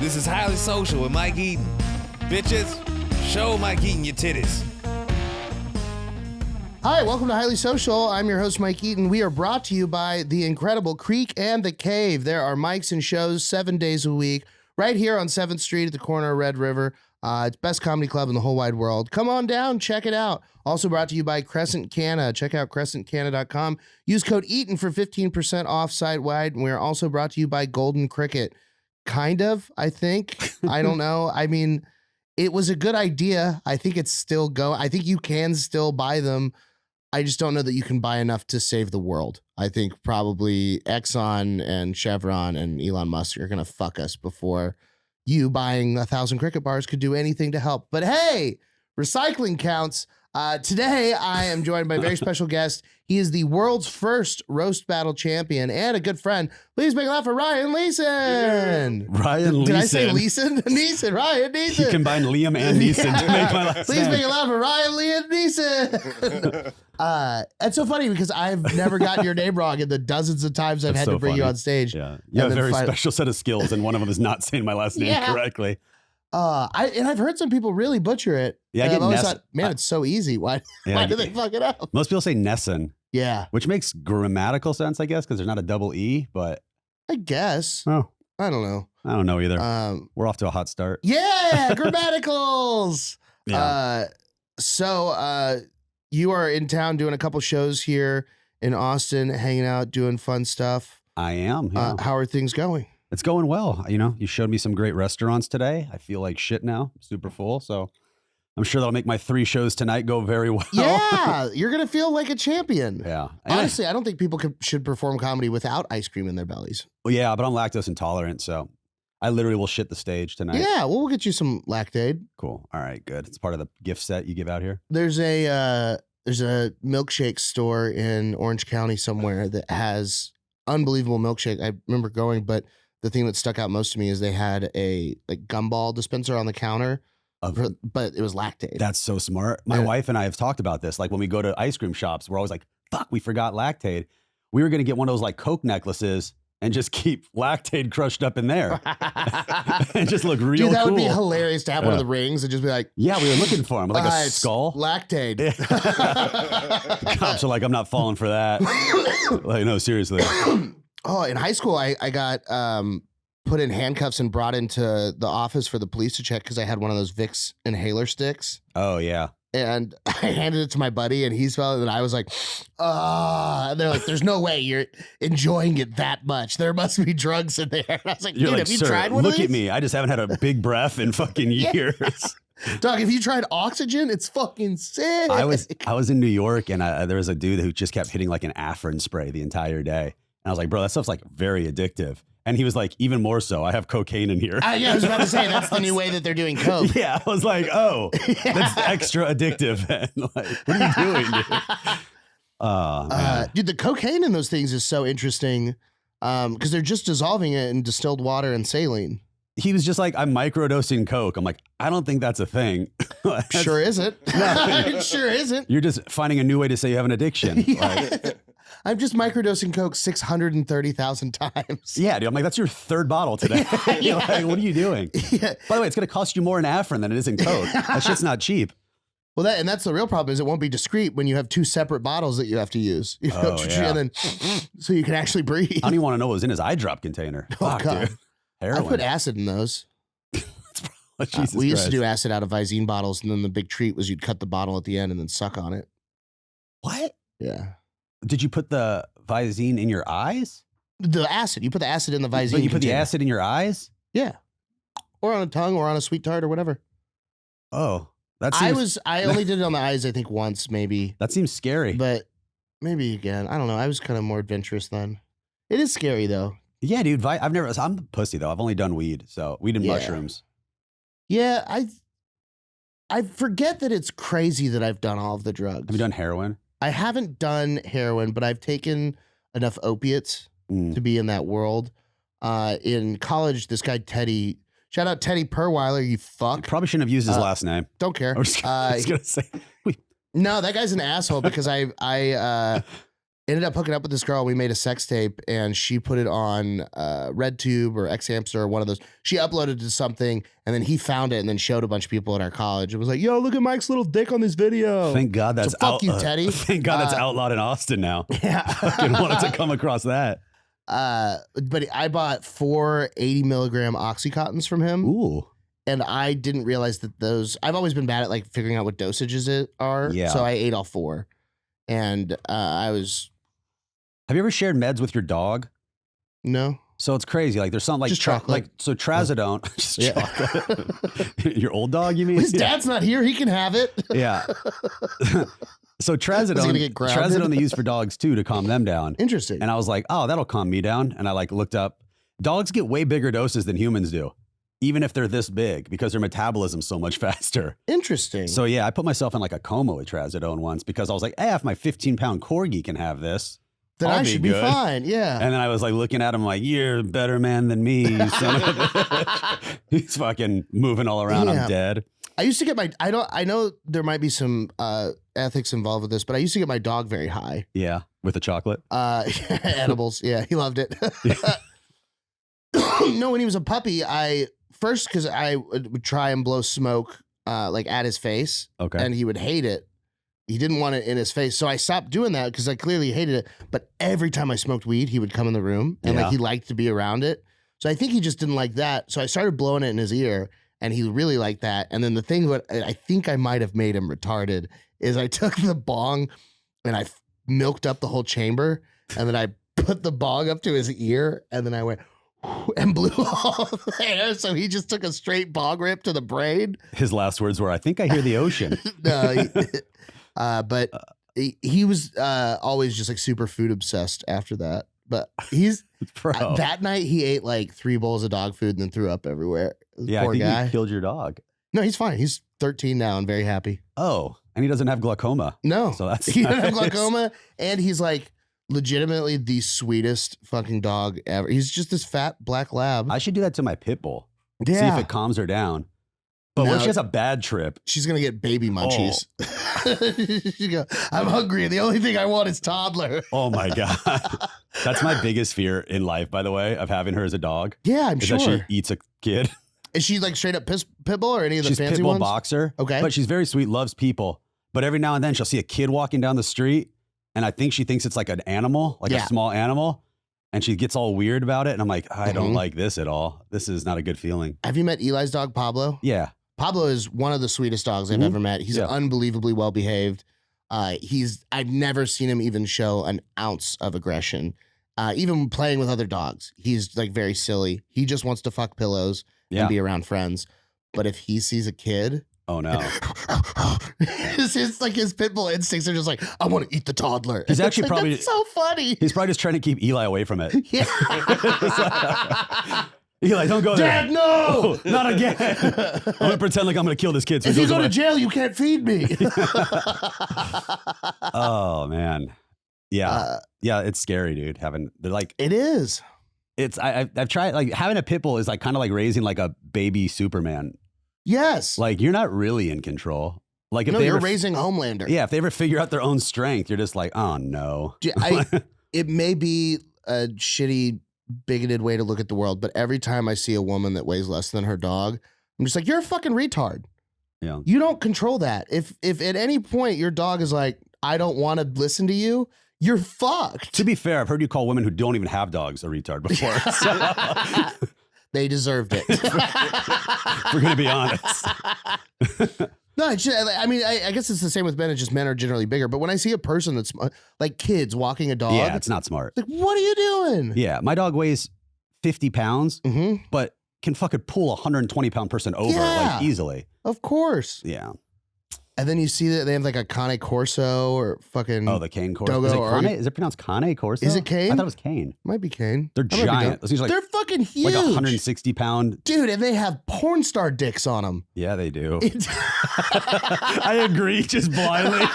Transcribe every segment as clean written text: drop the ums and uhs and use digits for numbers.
This is Highly Social with Mike Eaton. Bitches, show Mike Eaton your titties. Hi, welcome to Highly Social. I'm your host, Mike Eaton. We are brought to you by the incredible Creek and the Cave. There are mics and shows 7 days a week right here on 7th Street at the corner of Red River. It's best comedy club in the whole wide world. Come on down, check it out. Also brought to you by Crescent Canna. Check out crescentcanna.com. Use code EATON for 15% off site-wide. And we're also brought to you by Golden Cricket. Kind of, I think. I don't know. I mean, it was a good idea. I think it's still going. I think you can still buy them. I just don't know that you can buy enough to save the world. I think probably Exxon and Chevron and Elon Musk are going to fuck us before you buying 1,000 cricket bars could do anything to help. But hey, recycling counts. Today, I am joined by a very special guest. He is the world's first roast battle champion and a good friend. Please make a laugh for Ryan Leeson. Ryan Leeson. Did I say Leeson? Neeson, Ryan Neeson. You combined Liam and Nesen to make my last Please name. make a laugh for Ryan Liam Neeson. It's so funny because I've never gotten your name wrong in the dozens of times I've had to bring you on stage. Yeah, you have a very special set of skills, and one of them is not saying my last name correctly. I've heard some people really butcher it. Yeah, I've always thought, man, it's so easy. Why do they fuck it up? Most people say Nesen. Yeah. Which makes grammatical sense, I guess, because there's not a double E, but... I guess. Oh. I don't know. I don't know either. We're off to a hot start. Yeah, grammaticals. Yeah. So you are in town doing a couple shows here in Austin, hanging out, doing fun stuff. I am. Yeah. How are things going? It's going well. You know, you showed me some great restaurants today. I feel like shit now. I'm super full, so I'm sure that'll make my 3 shows tonight go very well. Yeah, you're going to feel like a champion. Yeah. Honestly, I don't think people should perform comedy without ice cream in their bellies. Well, yeah, but I'm lactose intolerant, so I literally will shit the stage tonight. Yeah, well, we'll get you some Lactaid. Cool. All right, good. It's part of the gift set you give out here. There's a milkshake store in Orange County somewhere that has unbelievable milkshake. I remember going, but the thing that stuck out most to me is they had a gumball dispenser on the counter, but it was Lactaid. That's so smart. My wife and I have talked about this. Like when we go to ice cream shops, we're always like, fuck, we forgot Lactaid. We were going to get one of those like Coke necklaces and just keep Lactaid crushed up in there and just look real cool. Dude, that would be hilarious to have one of the rings and just be like, yeah, we were looking for him with like a skull. Lactaid. Cops are like, I'm not falling for that. Like, no, seriously. Oh, in high school, I got put in handcuffs and brought into the office for the police to check because I had one of those Vicks inhaler sticks. Oh, yeah. And I handed it to my buddy, and he smelled it, and I was like, and they're like, there's no way you're enjoying it that much. There must be drugs in there. And I was like, dude, have you tried one of these? Look at me. I just haven't had a big breath in fucking years. Dog, have you tried oxygen? It's fucking sick. I was in New York, and there was a dude who just kept hitting like an Afrin spray the entire day. And I was like, bro, that stuff's like very addictive. And he was like, even more so. I have cocaine in here. Yeah, I was about to say, that's the new way that they're doing coke. Yeah, I was like, oh, that's extra addictive. And like, what are you doing, dude? Dude, the cocaine in those things is so interesting because they're just dissolving it in distilled water and saline. He was just like, I'm microdosing coke. I'm like, I don't think that's a thing. Sure isn't. No, it sure isn't. You're just finding a new way to say you have an addiction. Yeah. Like, I'm just microdosing coke 630,000 times. Yeah, dude. I'm like, that's your 3rd bottle today. You're like, what are you doing? Yeah. By the way, it's going to cost you more in Afrin than it is in coke. That shit's not cheap. Well, that's the real problem is it won't be discreet when you have 2 separate bottles that you have to use. You know, and then so you can actually breathe. I don't even want to know what was in his eye drop container. Oh, Fuck, God. dude. Heroin. I put acid in those. We used to do acid out of Visine bottles, and then the big treat was you'd cut the bottle at the end and then suck on it. What? Yeah. Did you put the Visine in your eyes? The acid. You put the acid in the Visine. But you put container. the acid in your eyes? Yeah. Or on a tongue or on a sweet tart or whatever. Oh. That seems, I only did it on the eyes, I think, once, maybe. That seems scary. But maybe again. I don't know. I was kind of more adventurous then. It is scary, though. Yeah, dude. I'm a pussy, though. I've only done weed. So weed and mushrooms. Yeah, I forget that it's crazy that I've done all of the drugs. Have you done heroin? I haven't done heroin, but I've taken enough opiates to be in that world. In college, this guy, Teddy, shout out Teddy Perweiler, you fuck. You probably shouldn't have used his last name. Don't care. I was just gonna say. No, that guy's an asshole because I ended up hooking up with this girl. We made a sex tape and she put it on RedTube or Xhamster or one of those. She uploaded it to something and then he found it and then showed a bunch of people in our college. It was like, yo, look at Mike's little dick on this video. Thank God that's so fuck you, Teddy. Thank God that's outlawed in Austin now. Yeah. I fucking wanted to come across that. But I bought 4 80 milligram Oxycontins from him. Ooh. And I didn't realize that I've always been bad at like figuring out what dosages are. Yeah. So I ate all 4. And Have you ever shared meds with your dog? No. So it's crazy. Like there's something like Just chocolate. so trazodone. Just chocolate. Your old dog, you mean? His dad's not here. He can have it. Yeah. So Is he gonna get grounded? trazodone they use for dogs too to calm them down. Interesting. And I was like, oh, that'll calm me down. And I like looked up. Dogs get way bigger doses than humans do, even if they're this big, because their metabolism's so much faster. Interesting. So yeah, I put myself in like a coma with trazodone once because I was like, hey, if my 15-pound corgi can have this, then I'll I should be good. fine. Yeah. And then I was like looking at him like, you're a better man than me. You son of a He's fucking moving all around. Yeah. I'm dead. I used to get I know there might be some ethics involved with this, but I used to get my dog very high. Yeah. With the chocolate. Edibles. Yeah. He loved it. No, when he was a puppy, because I would try and blow smoke like at his face. Okay. And he would hate it. He didn't want it in his face. So I stopped doing that because I clearly hated it. But every time I smoked weed, he would come in the room and like he liked to be around it. So I think he just didn't like that. So I started blowing it in his ear and he really liked that. And then the thing that I think I might have made him retarded is I took the bong and I milked up the whole chamber and then I put the bong up to his ear and then I went and blew all the air. So he just took a straight bong rip to the brain. His last words were, I think I hear the ocean. No, but he was always just like super food obsessed after that. But he's that night he ate like 3 bowls of dog food and then threw up everywhere. Yeah, Poor I think guy. you killed your dog. No, he's fine. He's 13 now and very happy. Oh, and he doesn't have glaucoma. No, So that's he doesn't have nice. glaucoma, and he's like legitimately the sweetest fucking dog ever. He's just this fat black lab. I should do that to my pit bull. See if Yeah, it calms her down. But what if No. she has a bad trip? she's gonna get baby munchies. She go, I'm hungry. The only thing I want is toddler. Oh my God. That's my biggest fear in life, by the way, of having her as a dog. Yeah, I'm Is sure. that she eats a kid. Is she like straight up pit bull or any of the She's fancy pit bull ones? boxer. Okay. But she's very sweet, loves people. But every now and then she'll see a kid walking down the street and I think she thinks it's like an animal, like a small animal. And she gets all weird about it. And I'm like, I don't like this at all. This is not a good feeling. Have you met Eli's dog, Pablo? Yeah. Pablo is one of the sweetest dogs I've ever met. He's unbelievably well behaved. I've never seen him even show an ounce of aggression. Even playing with other dogs, he's like very silly. He just wants to fuck pillows and be around friends. But if he sees a kid, oh no, it's like his pit bull instincts are just like, I want to eat the toddler. He's And actually it's like, probably- that's so funny. he's probably just trying to keep Eli away from it. Yeah. Eli, don't go Dad, there. no! Not again. I'm gonna pretend like I'm gonna kill this kid. So If he you goes go to away. jail, you can't feed me. Oh man, yeah, yeah, it's scary, dude. They're like, It is. it's I've tried, like having a pit bull is like kind of like raising like a baby Superman. Yes. Like you're not really in control. Like if No, they you're ever, raising Homelander. yeah, if they ever figure out their own strength, you're just like, oh no. It may be a shitty, bigoted way to look at the world, but every time I see a woman that weighs less than her dog, I'm just like, you're a fucking retard. Yeah. You don't control that. If at any point your dog is like, I don't want to listen to you, you're fucked. To be fair, I've heard you call women who don't even have dogs a retard before. So, They deserved it. if we're gonna be honest. No, I mean, I guess it's the same with men. It's just men are generally bigger. But when I see a person that's like kids walking a dog, Yeah, it's not smart. like, what are you doing? Yeah, my dog weighs 50 pounds, Mm-hmm. but can fucking pull a 120-pound person over Yeah. like easily. Of course. Yeah. And then you see that they have like a Cane Corso or fucking. Oh, the cane Corso. Dogo Is it or- Cane? Is it pronounced Cane Corso? Is it cane? I thought it was cane. Might be Cane. They're I might be giant. dumb. Those things are like, They're fucking huge. like 160-pound. Dude, and they have porn star dicks on them. Yeah, they do. I agree, just blindly.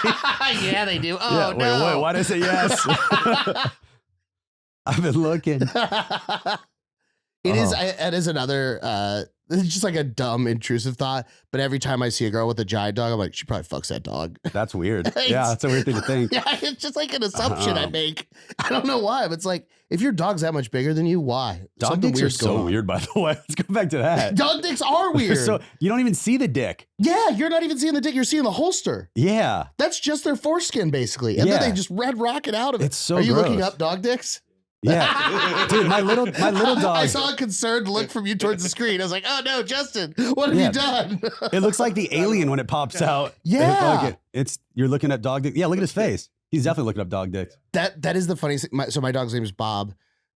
Yeah, they do. Oh, yeah, no. Wait, why did I say yes? I've been looking. It is another It's just like a dumb, intrusive thought. But every time I see a girl with a giant dog, I'm like, she probably fucks that dog. That's weird. Yeah, that's a weird thing to think. Yeah, it's just like an assumption I make. I don't know why, but it's like, if your dog's that much bigger than you, why? Dog Something dicks are weird's going so on. weird, by the way. Let's go back to that. Dog dicks are weird. So you don't even see the dick. Yeah, you're not even seeing the dick. You're seeing the holster. Yeah. That's just their foreskin, basically. And then they just red rocket out of it. It's so Are you gross. looking up dog dicks? Yeah. Dude, my little dog. I saw a concerned look from you towards the screen. I was like, oh no, Justin, what have you done? It looks like the alien when it pops out. Yeah. You're looking at dog dick. Yeah, look at his face. He's definitely looking up dog dicks. That is the funniest thing. So my dog's name is Bob.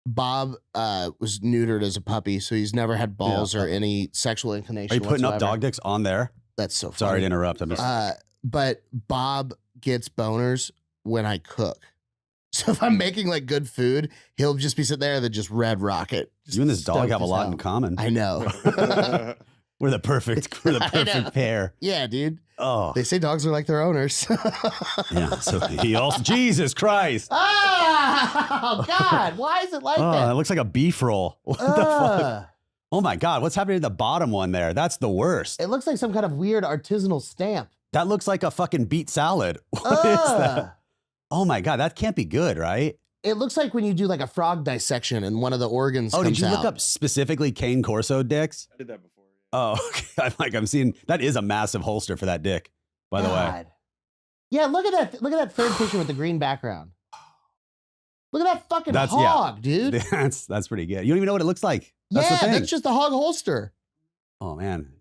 Bob was neutered as a puppy, so he's never had balls or any sexual inclination. Are you putting whatsoever. up dog dicks on there? That's so funny. Sorry to interrupt. I'm just... But Bob gets boners when I cook. So if I'm making like good food, he'll just be sitting there and then just red rocket. You and this dog have a lot in common. I know. We're the perfect pair. Yeah, dude. Oh. They say dogs are like their owners. Yeah. So he also, Jesus Christ. Oh, God. Why is it like that? It looks like a beef roll. What the fuck? Oh my God. What's happening to the bottom one there? That's the worst. It looks like some kind of weird artisanal stamp. That looks like a fucking beet salad. What is that? Oh my God. That can't be good, right? It looks like when you do like a frog dissection and one of the organs Oh, comes did you look out. up specifically cane corso dicks? I did that before. Oh, okay. I'm seeing, that is a massive holster for that dick, by the way. Yeah, look at that. Look at that third picture with the green background. Look at that fucking hog, dude. That's pretty good. You don't even know what it looks like. That's the thing. That's just the hog holster. Oh man.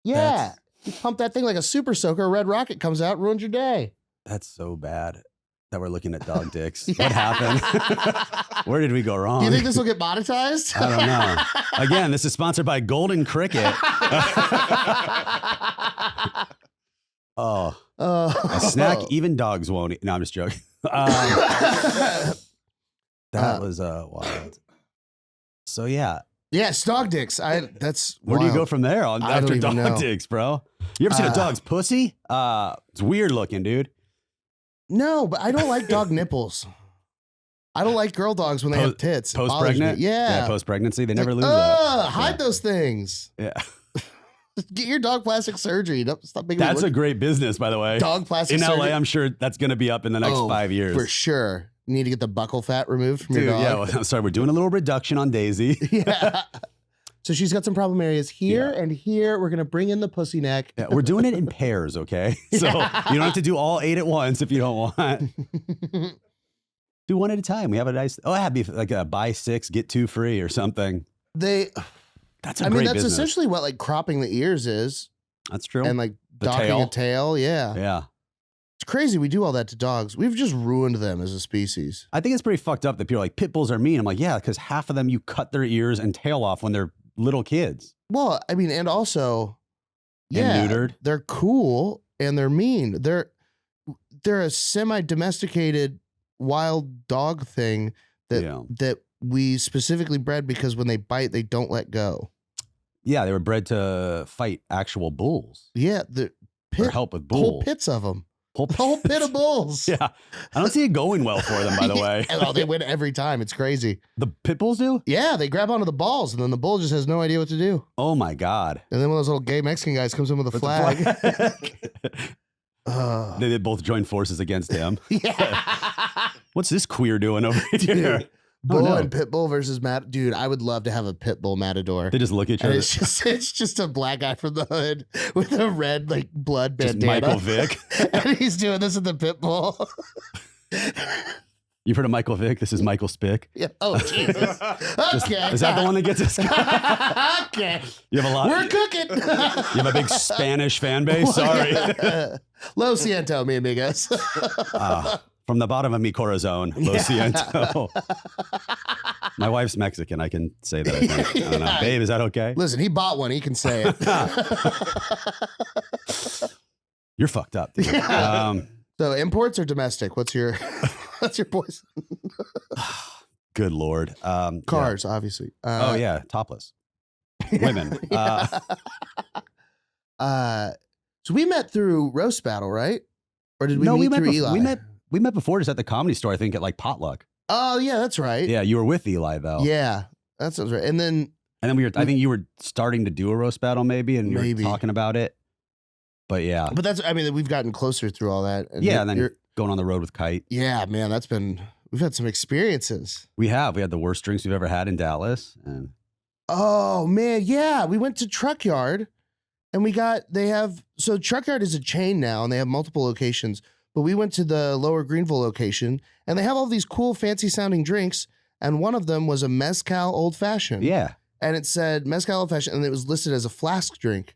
Yeah. You pump that thing like a super soaker, a red rocket comes out, ruins your day. That's so bad that we're looking at dog dicks. What happened? Where did we go wrong? Do you think this will get monetized? I don't know. Again, this is sponsored by Golden Cricket. A snack even dogs won't eat. No, I'm just joking. That was wild. So yeah. Yes, dog dicks. That's where do you go from there after don't even dog know. dicks, bro? You ever seen a dog's pussy? It's weird looking, dude. No, but I don't like dog nipples. I don't like girl dogs when they have tits. It bothers me. Post-pregnant? Yeah. Post-pregnancy. They never lose that. Hide those things. Yeah. Get your dog plastic surgery. Stop making That's a great business, by the way. dog plastic In surgery. LA, I'm sure that's going to be up in the next 5 years. For sure. You need to get the buckle fat removed from your dog. Yeah, well, sorry, we're doing a little reduction on Daisy. Yeah. So she's got some problem areas here and here. We're going to bring in the pussy neck. Yeah, we're doing it in pairs, okay? So you don't have to do all 8 at once if you don't want. Do one at a time. We have a nice, it'd be like a buy 6, get 2 free or something. That's a great that's business. essentially what like cropping the ears is. That's true. And like The docking tail. a tail. Yeah. Yeah. It's crazy. We do all that to dogs. We've just ruined them as a species. I think it's pretty fucked up that people are like, pit bulls are mean. I'm like, yeah, because half of them you cut their ears and tail off when they're little kids. Well, I mean, and also, And neutered. they're cool and they're mean. They're a semi-domesticated wild dog thing that we specifically bred because when they bite, they don't let go. Yeah, they were bred to fight actual bulls. Yeah, the or help with bulls. Whole pits of them. Whole pit of bulls. Yeah, I don't see it going well for them, by the way. Oh, they win every time. It's crazy. The pit bulls do? Yeah, they grab onto the balls, and then the bull just has no idea what to do. Oh my God! And then one of those little gay Mexican guys comes in with a flag. They both join forces against him. Yeah. What's this queer doing over here? Dude, bull and pit bull versus Dude, I would love to have a pit bull matador. They just look at each And other. it's just a black guy from the hood with a red like blood Just bandana. Michael Vick. And he's doing this with the pit bull. You've heard of Michael Vick? This is Michael Spick. Yeah. Oh Jesus. Okay. Is that the one that gets us? Okay. You have a lot. We're cooking. You have a big Spanish fan base. Sorry. Lo siento, mi amigos. From the bottom of mi corazon, lo siento. My wife's Mexican. I can say that, I think. I don't know. Babe, is that okay? Listen, he bought one. He can say it. You're fucked up, dude. So imports or domestic? What's your poison? Good Lord. Cars, obviously. Oh, yeah. Topless. Women. So we met through Roast Battle, right? Or did we meet through Eli? We met before just at the Comedy Store, I think, at like Potluck. Oh, yeah, that's right. Yeah, you were with Eli, though. Yeah, that sounds right. And then And then I think you were starting to do a roast battle maybe, and you were talking about it. But yeah. But that's, I mean, we've gotten closer through all that. And yeah, and then going on the road with Kite. Yeah, man, we've had some experiences. We had the worst drinks we've ever had in Dallas. And oh, man, yeah. We went to Truck Yard, and so Truck Yard is a chain now, and they have multiple locations. But we went to the Lower Greenville location, and they have all these cool, fancy-sounding drinks, and one of them was a Mezcal Old Fashioned. Yeah. And it said Mezcal Old Fashioned, and it was listed as a flask drink.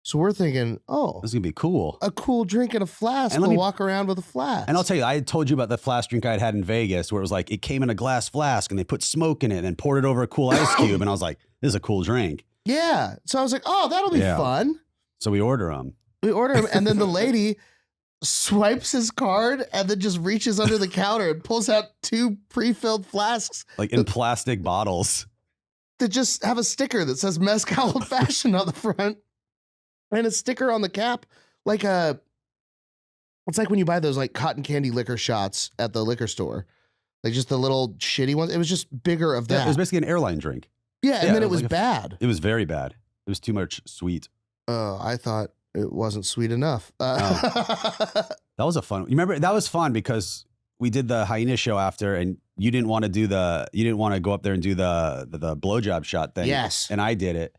So we're thinking, oh, this is going to be cool. A cool drink in a flask. And we'll walk around with a flask. And I'll tell you, I had told you about the flask drink I had in Vegas where it was like, it came in a glass flask and they put smoke in it and poured it over a cool ice cube. And I was like, this is a cool drink. Yeah. So I was like, oh, that'll be fun. So we order them. And then the lady swipes his card and then just reaches under the counter and pulls out 2 pre-filled flasks. Like in plastic bottles. That just have a sticker that says Mezcal Old Fashioned on the front. And a sticker on the cap, it's like when you buy those like cotton candy liquor shots at the liquor store, like just the little shitty ones. It was just bigger of that. Yeah, it was basically an airline drink. Yeah, and then it was bad. It was very bad. It was too much sweet. Oh, I thought it wasn't sweet enough. That was a fun. You remember that was fun because we did the hyena show after, and you didn't want to go up there and do the blowjob shot thing. Yes, and I did it.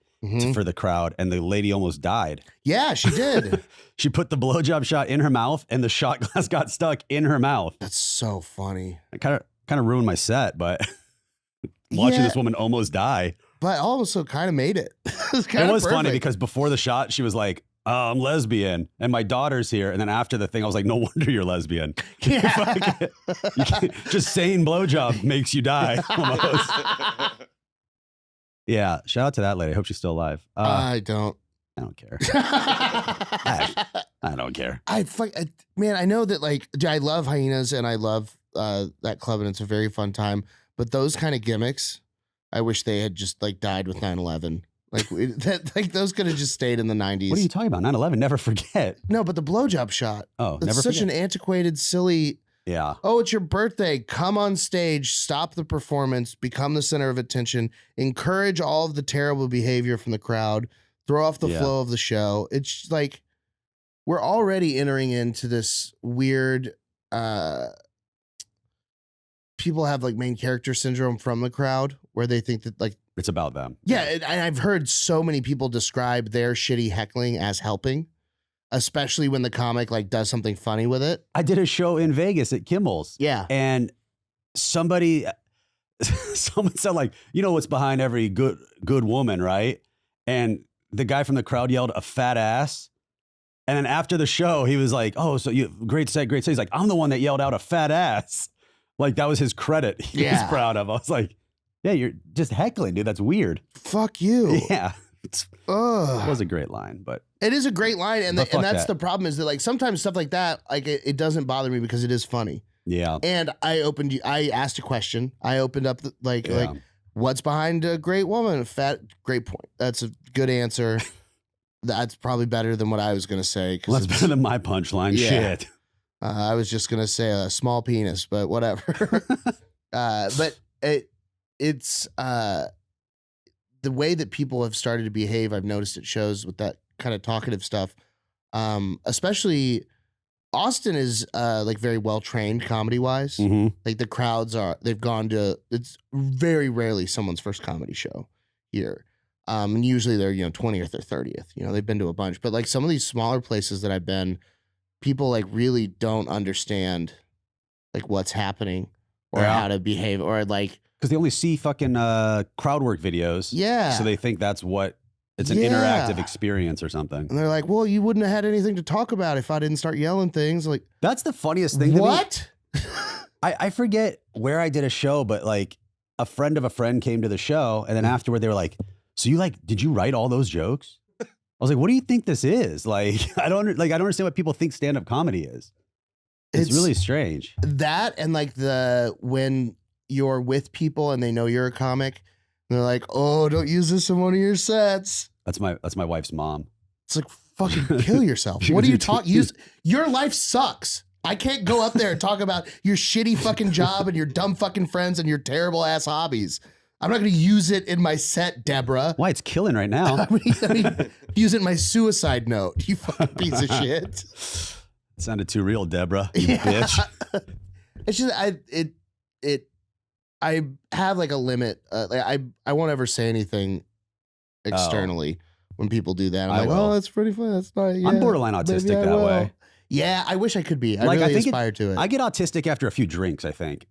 For the crowd, and the lady almost died. Yeah, she did. She put the blowjob shot in her mouth, and the shot glass got stuck in her mouth. That's so funny. It kind of ruined my set, but watching this woman almost die. But also kind of made it. It was funny because before the shot, she was like, "Oh, I'm lesbian, and my daughter's here." And then after the thing, I was like, "No wonder you're lesbian. Yeah. Just saying blowjob makes you die." Almost. Yeah, shout out to that lady. I hope she's still alive. I don't care. I don't care. Man, I know that I love hyenas and I love that club and it's a very fun time. But those kind of gimmicks, I wish they had just died with 9/11. Those could have just stayed in the 90s. What are you talking about? 9/11? Never forget. No, but the blowjob shot. Oh, it's never such forget. an antiquated, silly. Yeah. Oh, it's your birthday. Come on stage, stop the performance, become the center of attention, encourage all of the terrible behavior from the crowd, throw off the flow of the show. It's like we're already entering into this weird people have main character syndrome from the crowd where they think that it's about them. Yeah, and I've heard so many people describe their shitty heckling as helping. Especially when the comic does something funny with it. I did a show in Vegas at Kimmel's. Yeah. And someone said what's behind every good woman, right? And the guy from the crowd yelled a fat ass. And then after the show, he was like, "Oh, so you great set. He's like, "I'm the one that yelled out a fat ass." That was his credit. He was proud of. I was like, "Yeah, you're just heckling, dude. That's weird." Fuck you. Yeah. It was a great line, but it is a great line, and that's that. the problem is that sometimes stuff like that, it doesn't bother me because it is funny. Yeah. And I asked a question. I opened up what's behind a great woman? Great point. That's a good answer. That's probably better than what I was gonna say. Well, that's better than my punchline. Yeah. Shit. I was just gonna say a small penis, but whatever. But it's the way that people have started to behave, I've noticed at shows with that kind of talkative stuff. Especially Austin is very well trained comedy wise. Mm-hmm. The crowds they've gone to, it's very rarely someone's first comedy show here. And usually they're 20th or 30th. They've been to a bunch, but some of these smaller places that I've been, people really don't understand what's happening or how to behave or because they only see fucking crowd work videos. Yeah. So they think it's an interactive experience or something. And they're like, well, you wouldn't have had anything to talk about if I didn't start yelling things. That's the funniest thing. What? I forget where I did a show, but a friend of a friend came to the show, and then afterward they were like, "So you did you write all those jokes?" I was like, "What do you think this is?" I don't understand what people think stand-up comedy is. It's really strange. That and when you're with people and they know you're a comic, and they're like, "Oh, don't use this in one of your sets." That's my wife's mom. It's fucking kill yourself. What are you talking? Your life sucks. I can't go up there and talk about your shitty fucking job and your dumb fucking friends and your terrible ass hobbies. I'm not going to use it in my set, Deborah. Why? It's killing right now. I mean, use it in my suicide note. You fucking piece of shit. It sounded too real, Deborah. You bitch. It's just I have like a limit. Like I won't ever say anything externally when people do that. I'm like, will. oh, that's pretty funny. That's not. Yeah, I'm borderline autistic maybe I that will. way. Yeah, I wish I could be. I Like, really I think aspire to it. I get autistic after a few drinks, I think.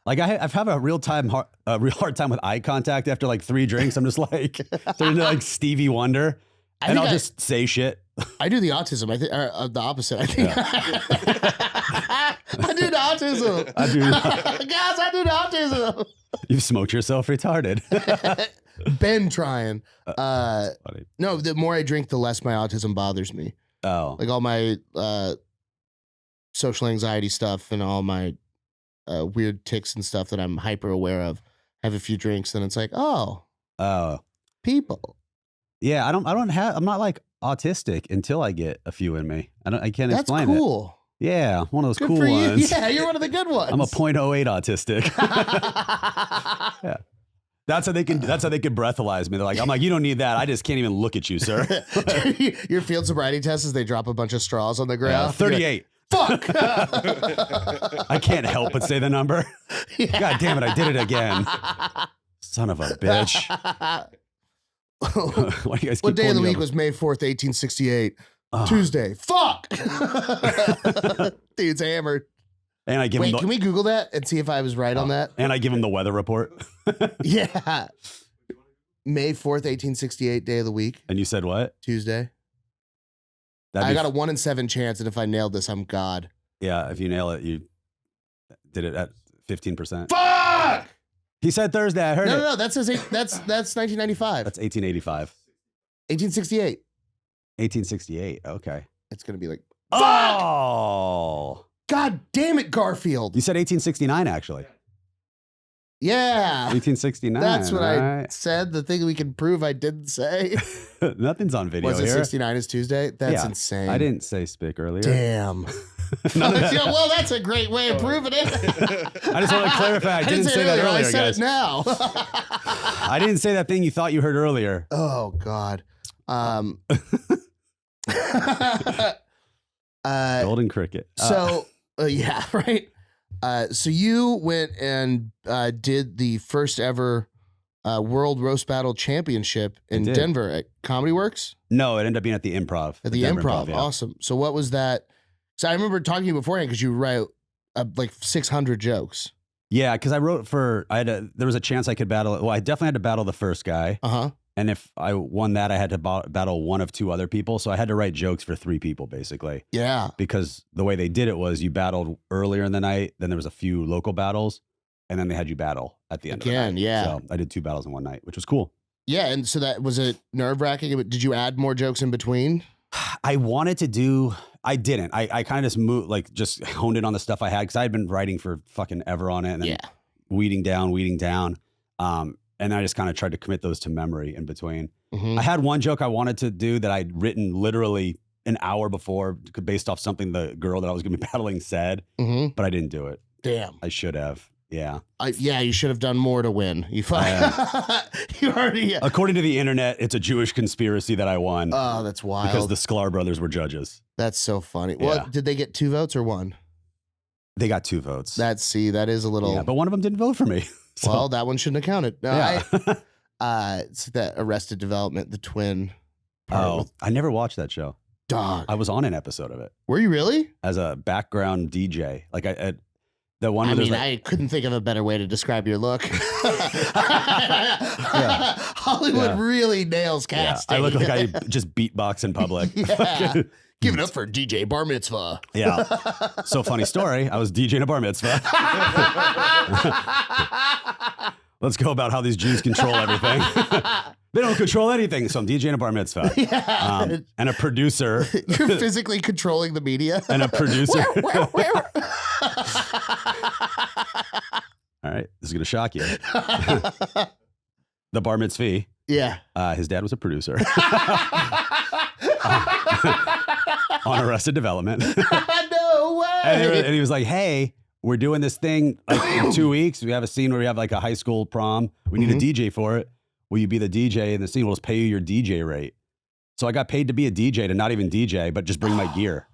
Like I've had a real hard time with eye contact after like 3 drinks. I'm just like turning into like Stevie Wonder, and I'll just say shit. I do the autism. I think the opposite. I think I do the autism. I do. Guys, I do the autism. You've smoked yourself retarded. Been trying. That's funny. No, the more I drink, the less my autism bothers me. Oh, Like all my social anxiety stuff and all my weird tics and stuff that I'm hyper aware of. Have a few drinks, then it's like, oh, people. Yeah, I'm not like autistic until I get a few in me. I can't That's explain it. cool. Yeah, one of those Good cool for you. ones. Yeah, you're one of the good ones. I'm a 0.08 autistic. Yeah. That's how they can breathalyze me. They're like, I'm like, you don't need that. I just can't even look at you, sir. Your field sobriety test is they drop a bunch of straws on the ground. 38. Fuck. I can't help but say the number. Yeah. God damn it, I did it again. Son of a bitch. Why do you guys keep What day of the pulling me week over? was May 4th, 1868? Oh. Tuesday. Fuck. Dude's hammered. And I give Wait, him can we Google that and see if I was right on that? and I give him the weather report. Yeah. May 4th, 1868, day of the week, And you said what? Tuesday. I got a 1 in 7 chance, and if I nailed this, I'm God. Yeah, if you nail it, you did it at 15%. Fuck! He said Thursday. I heard it. No, that says that's 1995. That's 1885. 1868. 1868. Okay. It's gonna be like, Oh. God damn it, Garfield. You said 1869, actually. Yeah. 1869. That's what I right? said. The thing we can prove I didn't say. Nothing's on video Was it here. 69 is Tuesday? That's Yeah. insane. I didn't say spick earlier. Damn. Yeah, well, that's a great way of proving it. I just want to clarify. I didn't say that earlier, I said guys. it now. I didn't say that thing you thought you heard earlier. Oh God. Golden cricket. So yeah, right. So you went and did the first ever World Roast Battle Championship in did. Denver at Comedy Works. No, it ended up being at the Improv. At the Denver Improv. yeah. Awesome. So what was that? So I remember talking to you beforehand because you wrote like 600 jokes. Yeah, because I wrote for. There was a chance I could battle. Well, I definitely had to battle the first guy. Uh-huh. And if I won that, I had to battle one of 2 other people. So I had to write jokes for 3 people, basically. Yeah. Because the way they did it was you battled earlier in the night, then there was a few local battles, and then they had you battle at the end Again, of the night. yeah. So I did 2 battles in one night, which was cool. Yeah. And so that was it nerve-wracking. Did you add more jokes in between? I wanted to do. I didn't. I kind of just moved, like just honed in on the stuff I had because I had been writing for fucking ever on it, and then weeding down. And I just kind of tried to commit those to memory in between. Mm-hmm. I had one joke I wanted to do that I'd written literally an hour before based off something the girl that I was going to be battling said, but I didn't do it. Damn. I should have. Yeah. Yeah, you should have done more to win. You already. According to the internet, it's a Jewish conspiracy that I won. Oh, that's wild. Because the Sklar brothers were judges. That's so funny. Yeah. Well, did they get 2 votes or 1? They got 2 votes. That is a little. Yeah, but one of them didn't vote for me. So. Well, that one shouldn't have counted. No, Yeah. it's that Arrested Development, the twin. Part I never watched that show. Dog. I was on an episode of it Were you really? as a background DJ. Like the one. I where there's mean, like, I couldn't think of a better way to describe your look. Hollywood really nails casting. I look like I just beatbox in public. Yeah. Give it up for DJ Bar Mitzvah. Yeah. So funny story. I was DJing a bar mitzvah. Let's go about how these Jews control everything. They don't control anything. So I'm DJing a bar mitzvah. Yeah. And a producer. You're physically controlling the media. And a producer. Where? All right. This is going to shock you. The bar mitzvah. Yeah. His dad was a producer. On Arrested Development. No way. And he was like, hey, we're doing this thing like in 2 weeks. We have a scene where we have like a high school prom. We need a DJ for it. Will you be the DJ in the scene? We'll just pay you your DJ rate. So I got paid to be a DJ to not even DJ, but just bring my gear.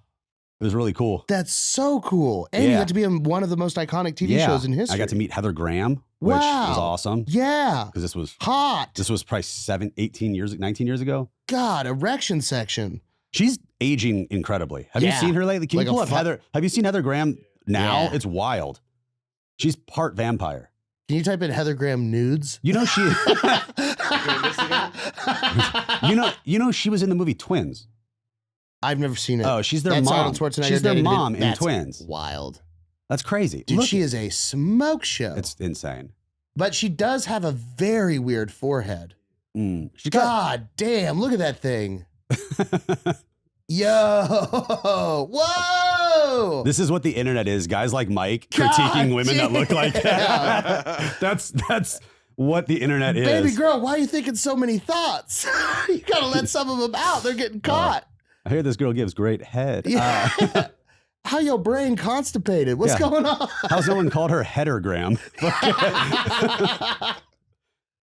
It was really cool. That's so cool. And you got to be in one of the most iconic TV shows in history. I got to meet Heather Graham, which was awesome. Yeah. Because this was hot. This was probably 19 years ago. God, erection section. She's aging incredibly. Have you seen her lately? Can you pull up Heather? Have you seen Heather Graham now? Yeah. It's wild. She's part vampire. Can you type in Heather Graham nudes? You know she. you know she was in the movie Twins. I've never seen it. Oh, she's their mom. She's their mom in Twins. Wild. That's crazy. Dude, she is a smoke show. It's insane. But she does have a very weird forehead. God damn, look at that thing. Yo, whoa! This is what the internet is. Guys like Mike critiquing women that look like that. That's what the internet is. Baby girl, why are you thinking so many thoughts? You gotta let some of them out. They're getting caught. I hear this girl gives great head. Yeah. How your brain constipated? What's going on? How's no one called her Headergram?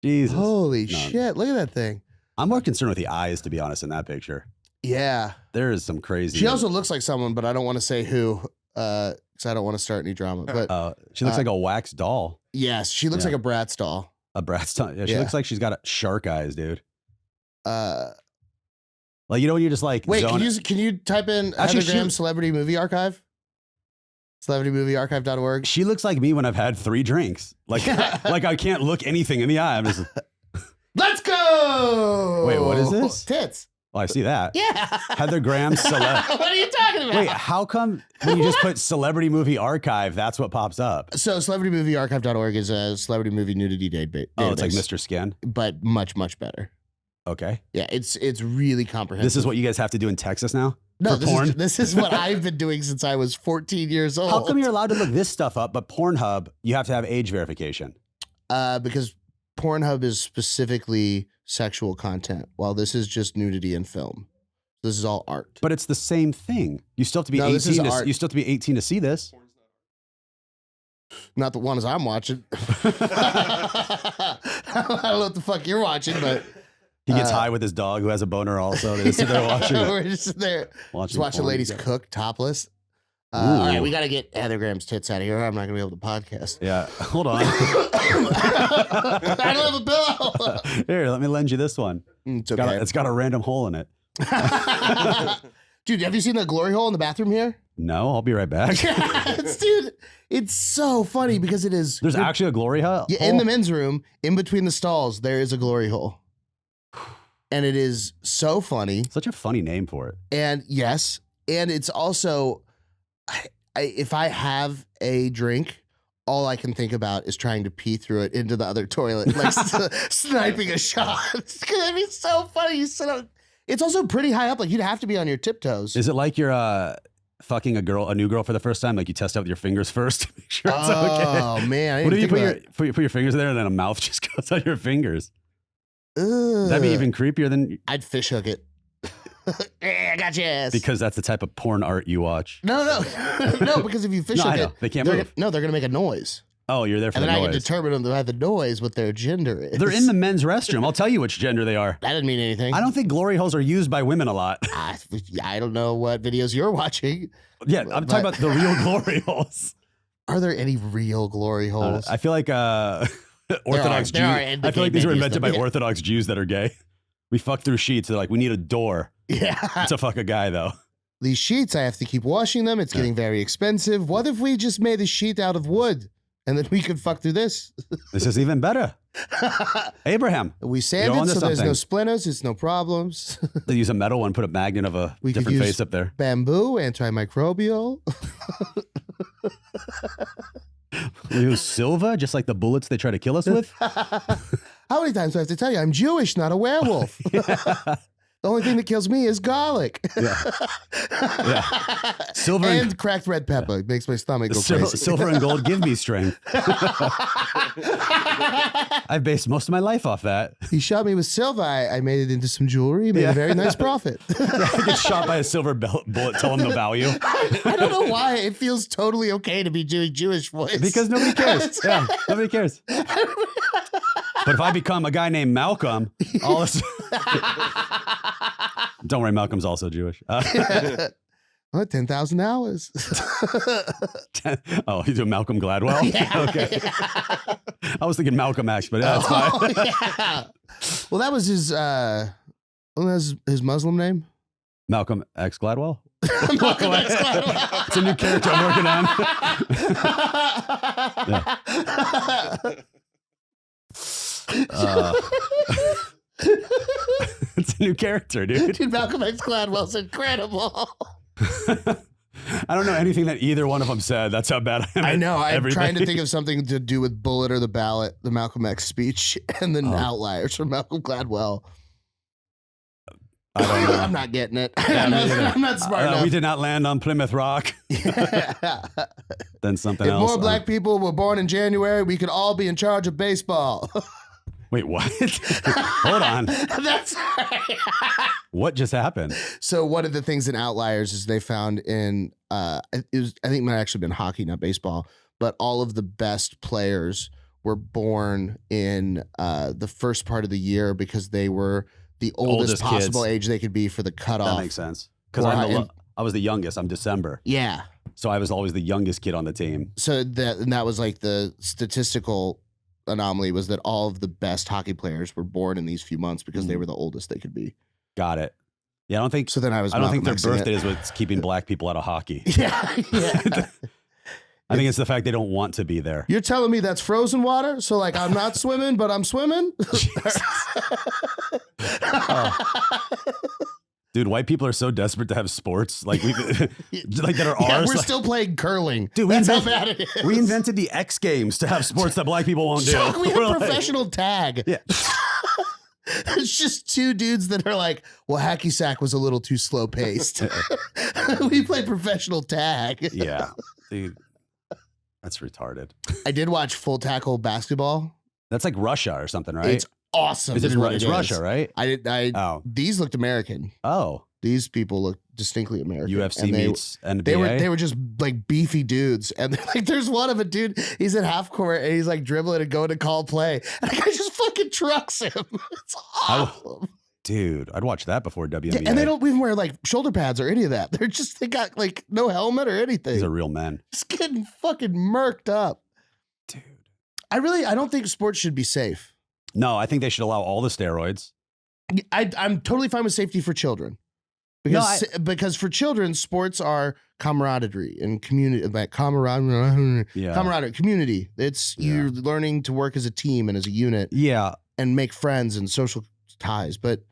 Jesus. Holy shit. Look at that thing. I'm more concerned with the eyes, to be honest, in that picture. Yeah. There is some crazy. She also looks like someone, but I don't want to say who, because I don't want to start any drama. But she looks like a wax doll. Yes, she looks like a Bratz doll. A Bratz doll. Yeah, she looks like she's got shark eyes, dude. Like, you know when you're just like, wait, can you type in Heather Graham Celebrity Movie Archive? CelebrityMovieArchive.org. She looks like me when I've had 3 drinks. Like, like I can't look anything in the eye. I'm just. Let's go. Wait, what is this? Tits. Oh, I see that. Yeah. Heather Graham What are you talking about? Wait, how come when you just put Celebrity Movie Archive, that's what pops up? So CelebrityMovieArchive.org is a celebrity movie nudity database. Oh, it's like Mr. Skin? But much, much better. Okay. Yeah, it's really comprehensive. This is what you guys have to do in Texas now? No, this is what I've been doing since I was 14 years old. How come you're allowed to look this stuff up, but Pornhub, you have to have age verification? Because Pornhub is specifically sexual content, while this is just nudity in film. This is all art. But it's the same thing. You still have to be 18. You still have to be 18 to see this. Not the ones I'm watching. I don't know what the fuck you're watching, but he gets high with his dog who has a boner also. They just sit there watching. We're just there watching ladies cook topless. All right, we got to get Heather Graham's tits out of here. I'm not going to be able to podcast. Yeah, hold on. I don't have a pillow. Here, let me lend you this one. It's okay. It's got a random hole in it. Dude, have you seen the glory hole in the bathroom here? No, I'll be right back. Dude, it's so funny because it is. There's actually a glory hole? Yeah, in the men's room, in between the stalls, there is a glory hole. And it is so funny. Such a funny name for it. And yes, and it's also, if I have a drink, all I can think about is trying to pee through it into the other toilet, like sniping a shot. It'd be so funny. You sit up. It's also pretty high up. Like you'd have to be on your tiptoes. Is it like you're fucking a new girl for the first time? Like you test out with your fingers first to make sure it's okay. Oh man! What do you put your fingers in there and then a mouth just goes on your fingers? Ugh. That'd be even creepier than. I'd fish hook it. I got your ass. Because that's the type of porn art you watch. No, because if you fish hook it, they can't move. No, they're gonna make a noise. Oh, you're there for the noise. And then I can determine by the noise what their gender is. They're in the men's restroom. I'll tell you which gender they are. That didn't mean anything. I don't think glory holes are used by women a lot. I don't know what videos you're watching. Yeah, I'm talking about the real glory holes. Are there any real glory holes? I feel like Orthodox Jews. I feel like these were invented by Orthodox Jews that are gay. We fuck through sheets. They're like, we need a door. Yeah. To fuck a guy, though. These sheets, I have to keep washing them. It's getting very expensive. What if we just made a sheet out of wood? And then we could fuck through this. This is even better. Abraham. We sand it so there's no splinters, it's no problems. They use a metal one, put a magnet of a different face up there. Bamboo, antimicrobial. We use silver, just like the bullets they try to kill us with. How many times do I have to tell you? I'm Jewish, not a werewolf. The only thing that kills me is garlic. Yeah. Silver and cracked red pepper. It makes my stomach go crazy. Silver and gold give me strength. I've based most of my life off that. He shot me with silver. I made it into some jewelry. Made a very nice profit. I get shot by a silver bullet. Tell him the value. I don't know why it feels totally okay to be doing Jewish voice. Because nobody cares. Yeah, nobody cares. But if I become a guy named Malcolm, all this. Don't worry, Malcolm's also Jewish. 10,000 hours. Oh, he's doing Malcolm Gladwell? Yeah. Okay. I was thinking Malcolm X, but yeah, that's fine. Yeah. Well, that was his Muslim name. Malcolm X Gladwell? Malcolm X Gladwell. It's a new character I'm working on. It's a new character, dude. Dude, Malcolm X Gladwell's incredible. I don't know anything that either one of them said. That's how bad I am. I know. I'm everything. trying to think of something to do with Bullet or the Ballot, the Malcolm X speech, and then Outliers from Malcolm Gladwell. I don't know. I'm not getting it. Yeah, I'm not smart enough. We did not land on Plymouth Rock. Then something if else. more black people were born in January, we could all be in charge of baseball. Wait, what? Hold on. That's What just happened? So one of the things in Outliers is they found in I think it might have actually been hockey, not baseball, but all of the best players were born in the first part of the year because they were the oldest possible age they could be for the cutoff. That makes sense. Because I was the youngest. I'm December. Yeah. So I was always the youngest kid on the team. So that was like the statistical anomaly was that all of the best hockey players were born in these few months because they were the oldest they could be. Got it. Yeah, I don't think. So then I don't think their birthday is what's keeping black people out of hockey. Yeah. I think it's the fact they don't want to be there. You're telling me that's frozen water? So like I'm not swimming, but I'm swimming? Dude, white people are so desperate to have sports like that are ours. We're still playing curling. Dude, that's how bad it is. We invented the X Games to have sports that black people won't do. We have professional tag. Yeah. It's just two dudes that are like, well, hacky sack was a little too slow paced. We play professional tag. Yeah, dude, that's retarded. I did watch Full Tackle basketball. That's like Russia or something, right? It's awesome. It's Russia, right? These looked American. Oh, these people look distinctly American. UFC meets NBA. They were just like beefy dudes, and like there's one of a dude. He's at half court and he's like dribbling and going to call play, and the guy just fucking trucks him. It's awesome. Dude, I'd watch that before WNBA. Yeah, and they don't even wear like shoulder pads or any of that. They got like no helmet or anything. These are real men. Just getting fucking murked up. Dude. I don't think sports should be safe. No, I think they should allow all the steroids. I'm totally fine with safety for children. Because for children, sports are camaraderie and community, like camaraderie, community. It's you're learning to work as a team and as a unit. Yeah. And make friends and social ties. But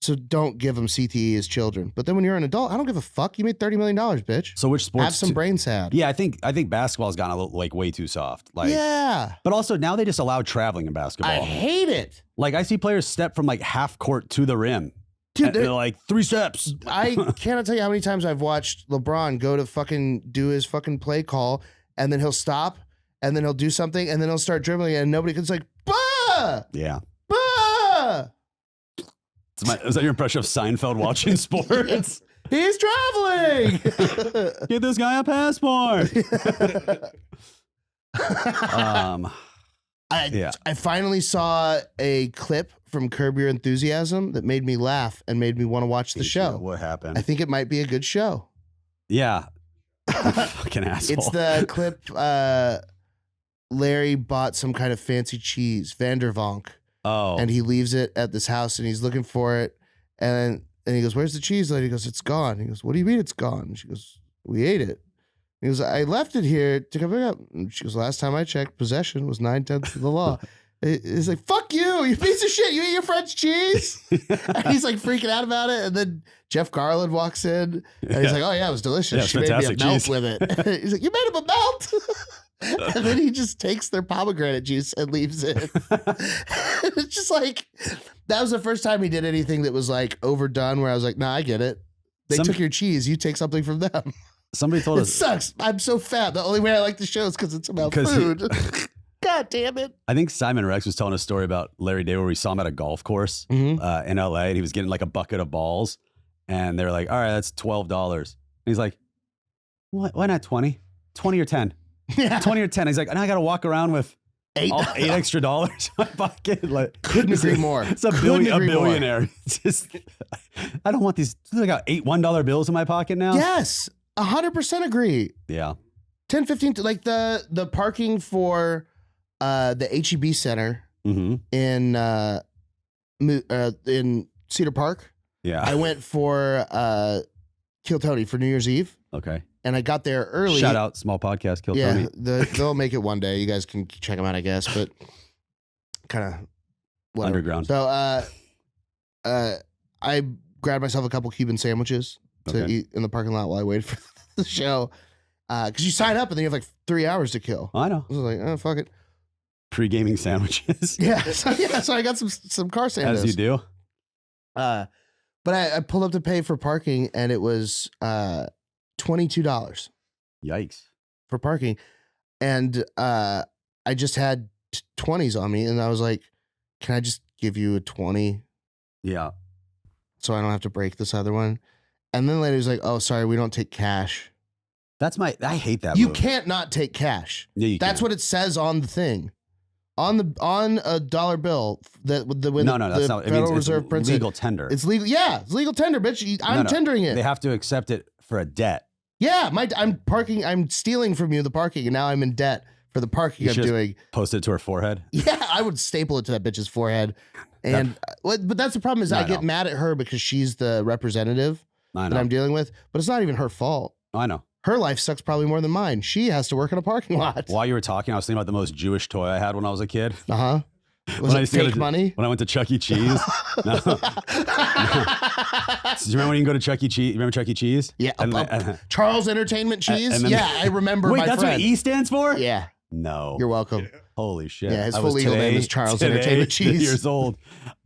so don't give them CTE as children. But then when you're an adult, I don't give a fuck. You made $30 million, bitch. So which sports? Have some brain sad. Yeah, I think basketball's gotten a little like way too soft. Like, yeah. But also now they just allow traveling in basketball. I hate it. Like I see players step from like half court to the rim. Dude, they're like 3 steps. I cannot tell you how many times I've watched LeBron go to fucking do his fucking play call, and then he'll stop, and then he'll do something, and then he'll start dribbling, and nobody can like, bah! Yeah. Bah! Is that your impression of Seinfeld watching sports? He's traveling. Get this guy a passport. I finally saw a clip from Curb Your Enthusiasm that made me laugh and made me want to watch the show. What happened? I think it might be a good show. Yeah. Fucking asshole. It's the clip Larry bought some kind of fancy cheese, Vandervonk. Oh. And he leaves it at this house and he's looking for it. And he goes, "Where's the cheese lady?" He goes, "It's gone." He goes, "What do you mean it's gone?" And she goes, "We ate it." He goes, "I left it here to come pick up." And she goes, "Last time I checked, possession was 9/10 of the law." He's like, "Fuck you piece of shit. You eat your friend's cheese?" And he's like freaking out about it. And then Jeff Garland walks in and he's like, "Oh yeah, it was delicious. Yeah, she made me a melt cheese. with it." He's like, "You made him a melt?" And then he just takes their pomegranate juice and leaves it. It's just like, that was the first time he did anything that was like overdone where I was like, nah, I get it. They took your cheese. You take something from them. Somebody told us. It sucks. I'm so fat. The only way I like the show is because it's about food. God damn it. I think Simon Rex was telling a story about Larry Day where we saw him at a golf course in LA and he was getting like a bucket of balls. And they're like, all right, that's $12. And he's like, what? Why not 20? 20 or 10? Yeah. 20 or 10. He's like, and I got to walk around with $8 extra dollars in my pocket. Like, couldn't agree more. It's a billionaire. It's just, I don't want these. I got $8 $1 bills in my pocket now. Yes. 100% agree. Yeah. 10, 15, like the parking for the HEB Center in Cedar Park. Yeah. I went for Kill Tony for New Year's Eve. Okay. And I got there early. Shout out, small podcast, Kill Tony. They'll make it one day. You guys can check them out, I guess, but kind of underground. So I grabbed myself a couple Cuban sandwiches to eat in the parking lot while I waited for the show. Because you sign up and then you have like 3 hours to kill. I know. I was like, oh, fuck it. Pre-gaming sandwiches. Yeah. So I got some car sandwiches. As you do. But I pulled up to pay for parking and it was $22 Yikes. for parking. And I just had 20s on me and I was like, can I just give you a 20? Yeah. So I don't have to break this other one. And then the lady was like, oh, sorry, we don't take cash. I hate that You move. can't not take cash. Yeah, you That's can. what it says on the thing. On a dollar bill that when No, the that's not. It Federal means Reserve it's prints legal it. tender. It's legal. Yeah, it's legal tender, bitch. I'm tendering it. They have to accept it for a debt. Yeah, I'm stealing from you the parking, and now I'm in debt for the parking I'm doing. Post it to her forehead. Yeah, I would staple it to that bitch's forehead. And but that's the problem is I get mad at her because she's the representative that I'm dealing with, but it's not even her fault. I know. Her life sucks probably more than mine. She has to work in a parking lot. While you were talking, I was thinking about the most Jewish toy I had when I was a kid. Uh-huh. Was it fake money? When I went to Chuck E. Cheese. No. Do you remember when you can go to Chuck E. Cheese? You remember Chuck E. Cheese? Yeah. Charles Entertainment Cheese? Yeah, I remember. Wait, my that's friend. what E stands for? Yeah. No. You're welcome. Holy shit. Yeah, his full legal name is Charles Entertainment Cheese. Years old.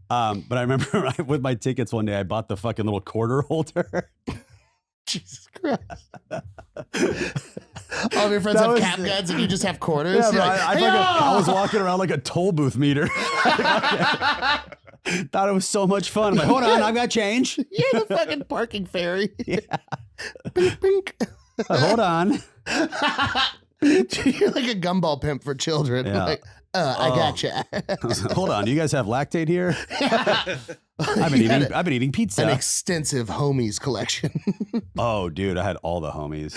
But I remember with my tickets one day, I bought the fucking little quarter holder. Jesus Christ. All of your friends have cap guns and you just have quarters. Yeah, like, I was walking around like a toll booth meter. Thought it was so much fun. I'm like, hold on, I've got change. You're the fucking parking fairy. Yeah. Bink, bink. Hold on. You're like a gumball pimp for children. Yeah. Like, I gotcha. Hold on, do you guys have lactate here? I've been eating pizza. An extensive homies collection. Oh, dude, I had all the homies.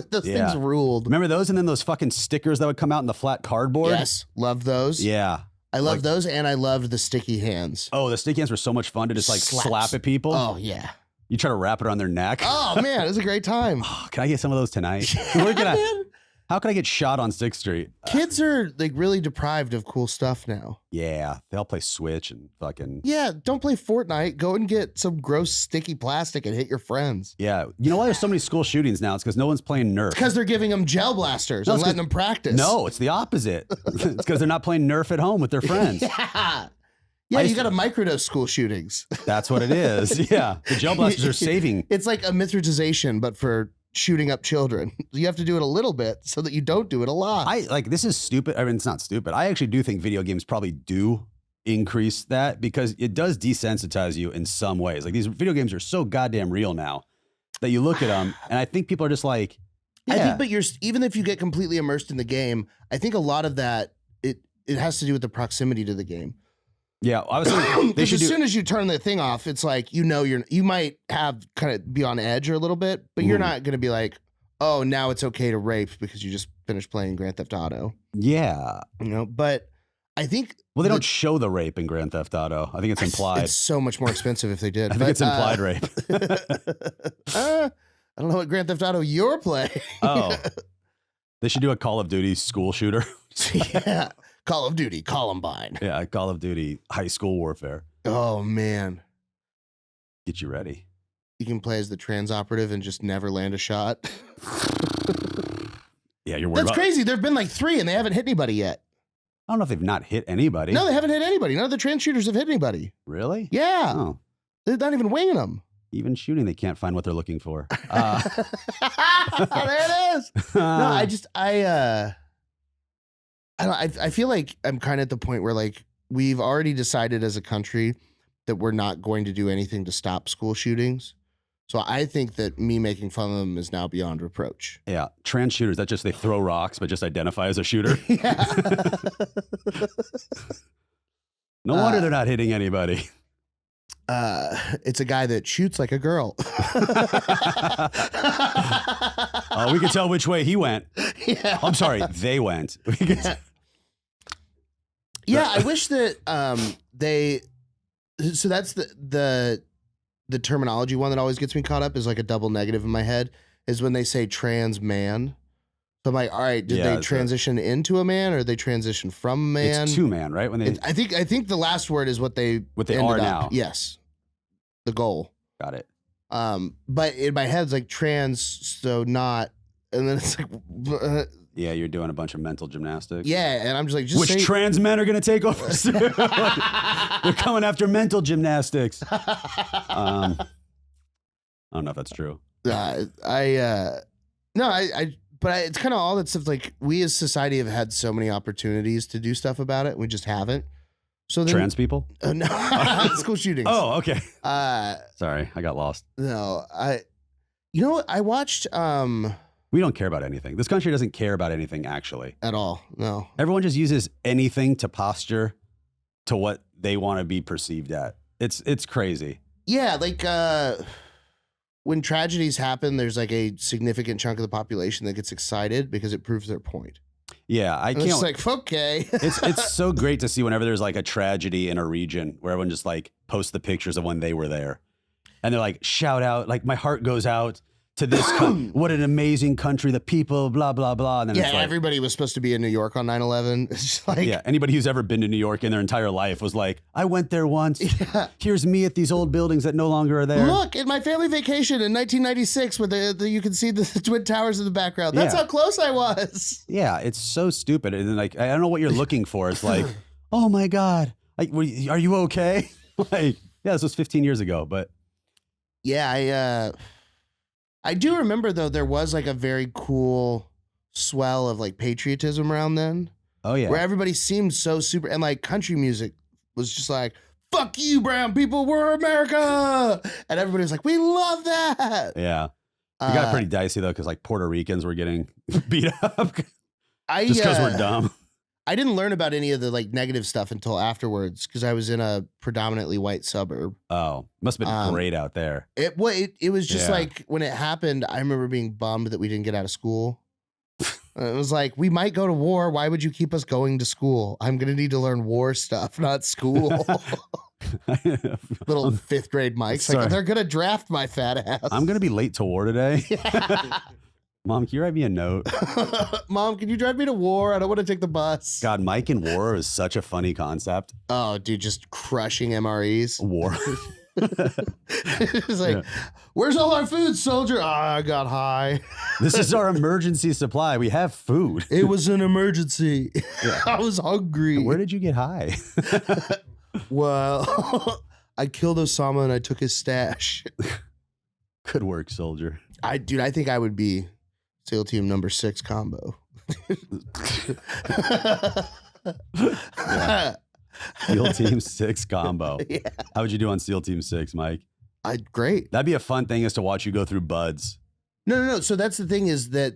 Those things ruled. Remember those? And then those fucking stickers that would come out in the flat cardboard? Yes, love those. Yeah. I love those, and I loved the sticky hands. Oh, the sticky hands were so much fun to just like slap at people. Oh, yeah. You try to wrap it around their neck. Oh, man, it was a great time. Oh, can I get some of those tonight? How can I get shot on 6th Street? Kids are like really deprived of cool stuff now. Yeah, they all play Switch and fucking. Yeah, don't play Fortnite. Go and get some gross sticky plastic and hit your friends. Yeah, you know why there's so many school shootings now? It's because no one's playing Nerf. Because they're giving them gel blasters and letting them practice. No, it's the opposite. It's because they're not playing Nerf at home with their friends. Yeah, you got to microdose school shootings. That's what it is. Yeah, the gel blasters are saving. It's like a mithratization, but for shooting up children. You have to do it a little bit so that you don't do it a lot. This is stupid. I mean, it's not stupid. I actually do think video games probably do increase that because it does desensitize you in some ways. Like these video games are so goddamn real now that you look at them and I think people are just like, yeah. I think, but even if you get completely immersed in the game, I think a lot of that, it has to do with the proximity to the game. Yeah, I was saying because as soon as you turn the thing off, it's like you might have kind of be on edge a little bit, but you're not going to be like, oh, now it's okay to rape because you just finished playing Grand Theft Auto. Yeah, but I think they don't show the rape in Grand Theft Auto. I think it's implied. It's so much more expensive if they did. I think it's implied rape. I don't know what Grand Theft Auto you're playing. Oh, they should do a Call of Duty school shooter. Yeah. Call of Duty, Columbine. Yeah, Call of Duty, high school warfare. Oh, man. Get you ready. You can play as the trans operative and just never land a shot. Yeah, you're worried That's about crazy. There've been like 3 and they haven't hit anybody yet. I don't know if they've not hit anybody. No, they haven't hit anybody. None of the trans shooters have hit anybody. Really? Yeah. Oh. They're not even winging them. Even shooting, they can't find what they're looking for. There it is. No, I feel like I'm kind of at the point where like we've already decided as a country that we're not going to do anything to stop school shootings. So I think that me making fun of them is now beyond reproach. Yeah, trans shooters, that's just they throw rocks but just identify as a shooter. Yeah. No wonder they're not hitting anybody. It's a guy that shoots like a girl. Oh, we can tell which way he went. Yeah. I'm sorry, they went. Yeah, I wish that so that's the terminology one that always gets me caught up is like a double negative in my head is when they say trans man. So I'm like, all right, did they transition into a man or did they transition from a man? It's 2-man, right? When they I think the last word is what they are now. Yes. The goal. Got it. But in my head it's like trans, so not, and then it's like Yeah, you're doing a bunch of mental gymnastics. yeah, and I'm just like, which trans men are going to take over soon? They're coming after mental gymnastics. I don't know if that's true. But it's kind of all that stuff. Like we as society have had so many opportunities to do stuff about it. We just haven't. So then, Trans people? No, school shootings. Oh, okay. Sorry, I got lost. No, you know what? I watched, we don't care about anything. This country doesn't care about anything actually. At all. No. Everyone just uses anything to posture to what they want to be perceived at. It's crazy. Yeah, like when tragedies happen, there's like a significant chunk of the population that gets excited because it proves their point. Yeah, I can't. It's like, okay. it's so great to see whenever there's like a tragedy in a region where everyone just like posts the pictures of when they were there. And they're like, shout out, like my heart goes out to this, what an amazing country, the people, blah, blah, blah. And then yeah, it's like, everybody was supposed to be in New York on 9/11. It's just like, yeah, anybody who's ever been to New York in their entire life was like, I went there once. Yeah. Here's me at these old buildings that no longer are there. Look, in my family vacation in 1996, with you can see the Twin Towers in the background. That's how close I was. Yeah, it's so stupid. And then, like, I don't know what you're looking for. It's like, oh my God, like, are you okay? Like, yeah, this was 15 years ago, but. Yeah, I do remember though there was like a very cool swell of like patriotism around then. Oh yeah. Where everybody seemed so super, and like country music was just like, fuck you, brown people, we're America. And everybody was like, we love that. Yeah. You got it pretty dicey though, because like Puerto Ricans were getting beat up just because we're dumb. I didn't learn about any of the like negative stuff until afterwards because I was in a predominantly white suburb. Oh, must have been great out there. It was just like when it happened, I remember being bummed that we didn't get out of school. It was like, we might go to war. Why would you keep us going to school? I'm going to need to learn war stuff, not school. Little 5th grade Mike's like, they're going to draft my fat ass. I'm going to be late to war today. Yeah. Mom, can you write me a note? Mom, can you drive me to war? I don't want to take the bus. God, Mike in war is such a funny concept. Oh, dude, just crushing MREs. War. It's like, where's all our food, soldier? Oh, I got high. This is our emergency supply. We have food. It was an emergency. Yeah. I was hungry. Where did you get high? Well, I killed Osama and I took his stash. Good work, soldier. I think I would be SEAL Team number 6 combo. Yeah. SEAL Team 6 combo. Yeah. How would you do on SEAL Team 6, Mike? Great. That'd be a fun thing is to watch you go through buds. No. So that's the thing is that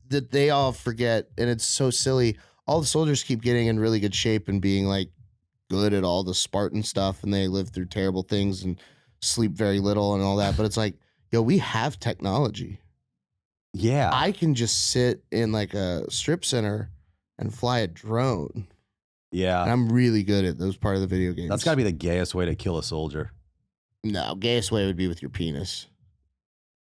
that they all forget, and it's so silly. All the soldiers keep getting in really good shape and being like good at all the Spartan stuff, and they live through terrible things and sleep very little and all that. But it's like, yo, we have technology. Yeah. I can just sit in like a strip center and fly a drone. Yeah. And I'm really good at those part of the video games. That's got to be the gayest way to kill a soldier. No, gayest way would be with your penis.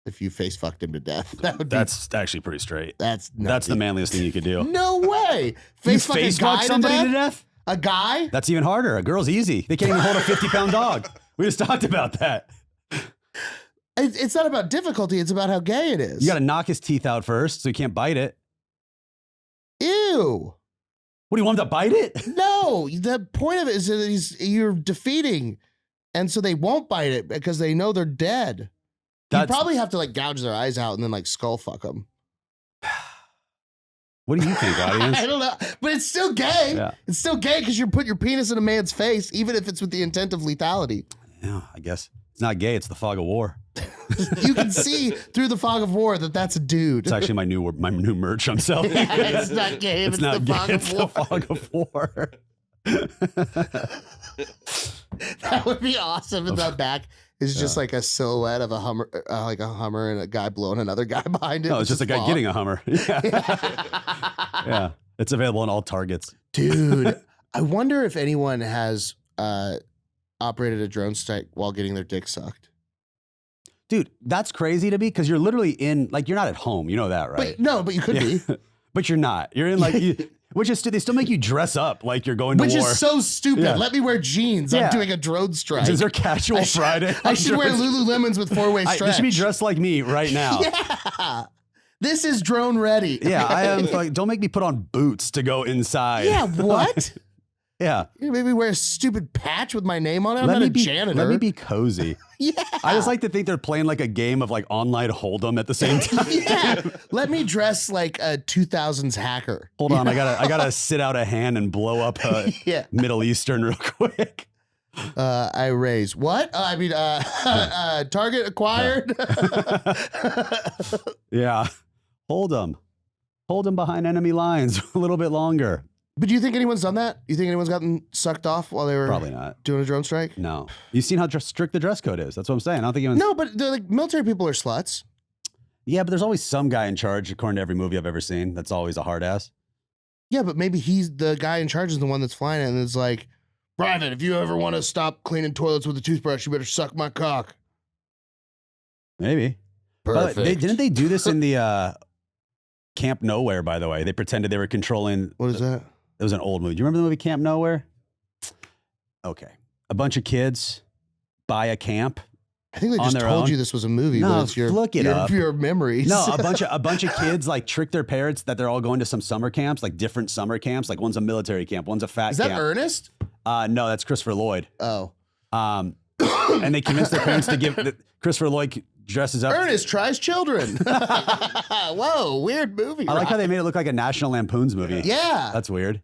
If you face fucked him to death. That's actually pretty straight. That's the manliest thing you could do. No way. Face fuck somebody to death? A guy? That's even harder. A girl's easy. They can't even hold a 50-pound dog. We just talked about that. It's not about difficulty. It's about how gay it is. You got to knock his teeth out first so he can't bite it. do? What do you want him to bite it? No, the point of it is that you're defeating, and so they won't bite it because they know they're dead. You probably have to like gouge their eyes out and then like skull fuck them. What do you think, audience? I don't know, but it's still gay. Yeah. It's still gay because you're putting your penis in a man's face, even if it's with the intent of lethality. Yeah, I guess it's not gay. It's the fog of war. You can see through the fog of war that that's a dude. It's actually my new merch I'm selling. It's not gay. It's not the gay. Fog of war. That would be awesome. In the back is just like a silhouette of a Hummer, like a Hummer, and a guy blowing another guy behind it. No, it's just a guy getting a Hummer. Yeah. Yeah. It's available in all Targets. Dude, I wonder if anyone has operated a drone strike while getting their dick sucked. Dude, that's crazy to me because you're literally in, like, you're not at home. You know that, right? But you could be. But you're not. You're in, like, which is, they still make you dress up like you're going to war. Which is so stupid. Yeah. Let me wear jeans. Yeah. I'm doing a drone strike. Is there casual Friday? I should wear Lululemons with 4-way stretch. They should be dressed like me right now. Yeah. This is drone ready. Yeah, I am. Like, don't make me put on boots to go inside. Yeah, what? Yeah. You maybe wear a stupid patch with my name on it. I'm not a janitor. Let me be cozy. Yeah. I just like to think they're playing like a game of like online hold'em at the same time. Yeah. Let me dress like a 2000s hacker. Hold on, I gotta sit out a hand and blow up a Middle Eastern real quick. I raise what? Target acquired. Yeah. Hold them behind enemy lines a little bit longer. But do you think anyone's done that? You think anyone's gotten sucked off while they were probably not doing a drone strike? No. You've seen how strict the dress code is. That's what I'm saying. I don't think anyone's... No, but the like military people are sluts. Yeah, but there's always some guy in charge, according to every movie I've ever seen. That's always a hard ass. Yeah, but maybe he's the guy in charge is the one that's flying it and it's like, Private, if you ever want to stop cleaning toilets with a toothbrush, you better suck my cock. Maybe. Perfect. But didn't they do this in the Camp Nowhere, by the way? They pretended they were controlling... What is that? It was an old movie. Do you remember the movie Camp Nowhere? Okay. A bunch of kids buy a camp. I think they just told you this was a movie. No, but it's your memories. No, a bunch of kids like trick their parents that they're all going to some summer camps, like different summer camps. Like one's a military camp, one's a fat camp. Is that Ernest? No, that's Christopher Lloyd. Oh. And they convinced their parents to give Christopher Lloyd dresses up. Ernest tries children. Whoa, weird movie. I like how they made it look like a National Lampoon's movie. Yeah. That's weird.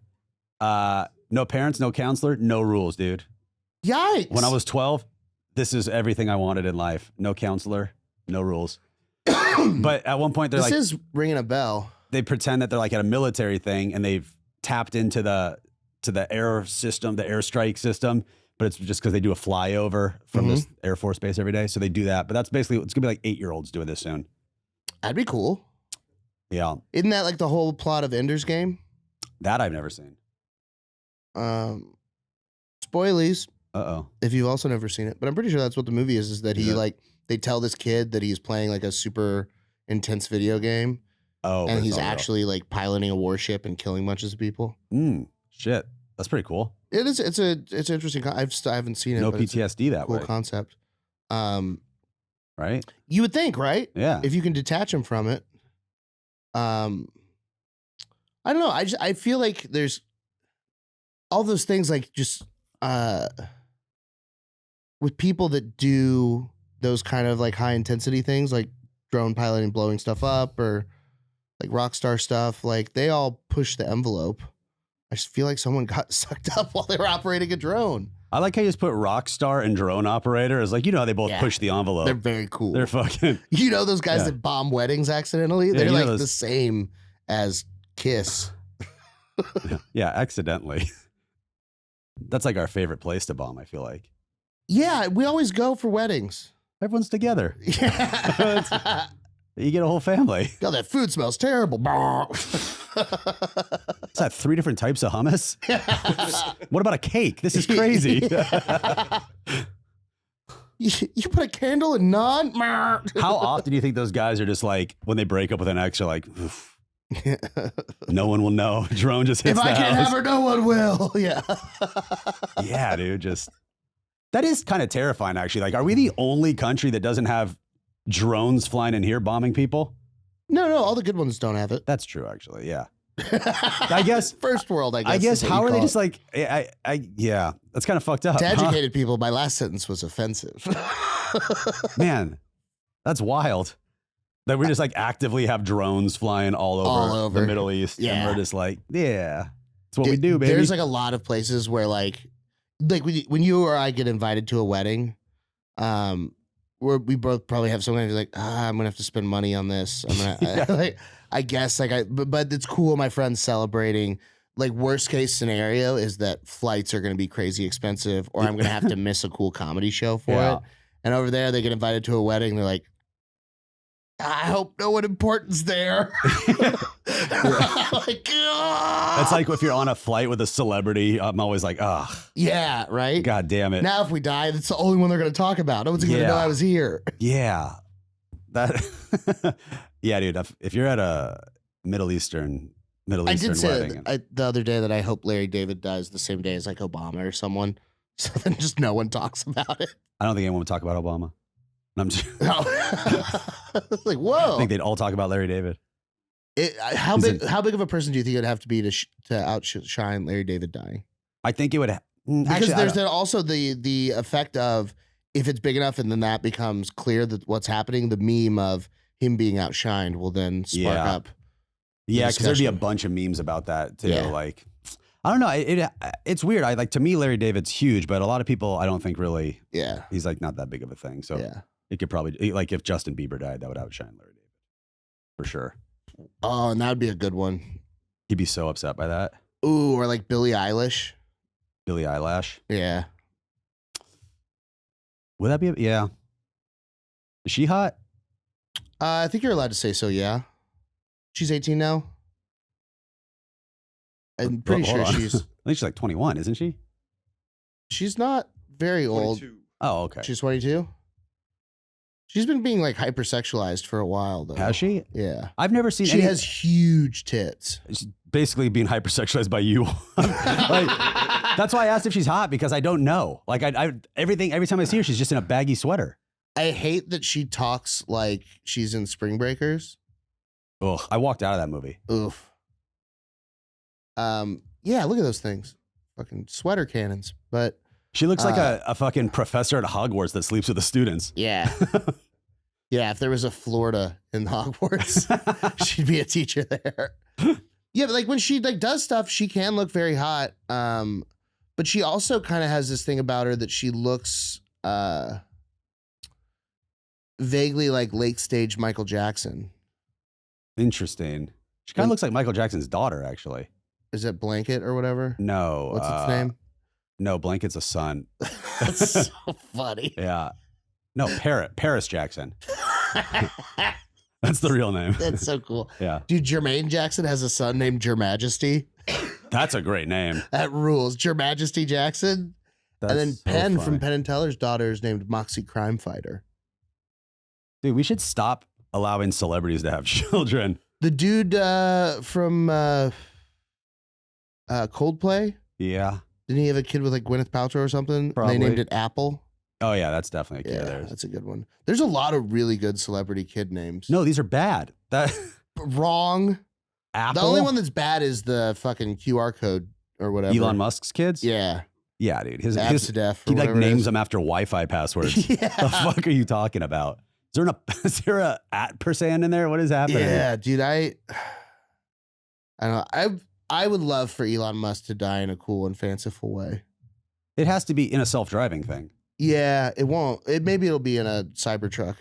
No parents, no counselor, no rules, dude. Yikes. When I was 12, this is everything I wanted in life. No counselor, no rules. But at one point, this is ringing a bell. They pretend that they're like at a military thing and they've tapped into the air system, the airstrike system. But it's just because they do a flyover from this Air Force base every day. So they do that. But that's basically, it's going to be like 8-year-olds doing this soon. That'd be cool. Yeah. Isn't that like the whole plot of Ender's Game? That I've never seen. Spoilies. Uh-oh. If you've also never seen it. But I'm pretty sure that's what the movie is that he like, they tell this kid that he's playing like a super intense video game. Oh. And he's actually like piloting a warship and killing bunches of people. Shit. That's pretty cool. It is. It's interesting. I haven't seen it. No but PTSD that cool way. Concept. Right? You would think, right? Yeah. If you can detach him from it. I don't know. I feel like there's all those things like just with people that do those kind of like high intensity things like drone piloting, blowing stuff up, or like rock star stuff. Like they all push the envelope. I just feel like someone got sucked up while they were operating a drone. I like how you just put rock star and drone operator. It's like, you know, they both push the envelope. They're very cool. They're fucking. You know, those guys that bomb weddings accidentally? They're like those... the same as Kiss. Yeah, accidentally. That's like our favorite place to bomb, I feel like. Yeah, we always go for weddings. Everyone's together. Yeah. You get a whole family. God, that food smells terrible. Is that 3 different types of hummus? What about a cake? This is crazy. You put a candle in naan? How often do you think those guys are just like, when they break up with an ex, they're like, no one will know. Drone just hits If I can't have her, no one will. Yeah. Yeah, dude. That is kind of terrifying, actually. Like, are we the only country that doesn't have drones flying in here bombing people? No, all the good ones don't have it. That's true, actually. Yeah. I guess first world. I guess is what how you are they call just it. like? Yeah, that's kind of fucked up. To huh? educated people? My last sentence was offensive. Man, that's wild. That we just like actively have drones flying all over the Middle East, and we're just like, yeah, that's what we do, baby. There's like a lot of places where like when you or I get invited to a wedding, where we both probably have someone who's like, I'm gonna have to spend money on this. I'm gonna I guess but it's cool. My friend's celebrating. Like worst case scenario is that flights are gonna be crazy expensive, or I'm gonna have to miss a cool comedy show for it. And over there, they get invited to a wedding. They're like, I hope no one important's there. Like, that's like if you're on a flight with a celebrity, I'm always like, yeah, right. God damn it. Now, if we die, that's the only one they're going to talk about. No one's going to know I was here. Yeah, yeah, dude. If you're at a Middle Eastern I did say wedding, the other day that I hope Larry David dies the same day as like Obama or someone, so then just no one talks about it. I don't think anyone would talk about Obama. I'm just like, whoa. I think they'd all talk about Larry David. How big of a person do you think it'd have to be to outshine Larry David dying? I think it would. Because there's also the effect of if it's big enough and then that becomes clear that what's happening, the meme of him being outshined will then spark up. Yeah, because there'd be a bunch of memes about that too. Yeah. Like, I don't know. It's weird. To me, Larry David's huge, but a lot of people I don't think really. Yeah, he's like not that big of a thing. So yeah. It could probably, like if Justin Bieber died, that would outshine Larry David. For sure. Oh, and that would be a good one. He'd be so upset by that. Ooh, or like Billie Eilish. Billie Eilish? Yeah. Would that be, yeah. Is she hot? I think you're allowed to say so, yeah. She's 18 now. I'm pretty sure she's... I think she's like 21, isn't she? She's not very 22. Old. Oh, okay. She's 22? She's been being like hypersexualized for a while, though. Has she? Yeah. I've never seen. She has huge tits. She's basically being hypersexualized by you. That's why I asked if she's hot because I don't know. Like every time I see her, she's just in a baggy sweater. I hate that she talks like she's in Spring Breakers. Ugh, I walked out of that movie. Oof. Yeah, look at those things. Fucking sweater cannons. But she looks like a fucking professor at Hogwarts that sleeps with the students. Yeah. Yeah, if there was a Florida in Hogwarts, she'd be a teacher there. Yeah, but like when she like does stuff, she can look very hot. But she also kind of has this thing about her that she looks vaguely like late stage Michael Jackson. Interesting. She kind of looks like Michael Jackson's daughter, actually. Is it Blanket or whatever? No. What's its name? No, Blanket's a son. That's so funny. Yeah. No, Paris Jackson. That's the real name. That's so cool. Yeah. Dude, Jermaine Jackson has a son named Your Majesty. That's a great name. That rules. Your Majesty Jackson. That's and then so Penn funny. from Penn and Teller's daughter is named Moxie Crime Fighter. Dude, we should stop allowing celebrities to have children. The dude from Coldplay? Yeah. Didn't he have a kid with like Gwyneth Paltrow or something? Probably. And they named it Apple. Oh, yeah, that's definitely a kid of theirs. That's a good one. There's a lot of really good celebrity kid names. No, these are bad. Wrong. Apple? The only one that's bad is the fucking QR code or whatever. Elon Musk's kids? Yeah. Yeah, dude. He like names them after Wi-Fi passwords. Yeah. The fuck are you talking about? Is there a @% in there? What is happening? Yeah, dude. I don't know. I would love for Elon Musk to die in a cool and fanciful way. It has to be in a self-driving thing. Yeah, it won't. Maybe it'll be in a Cybertruck.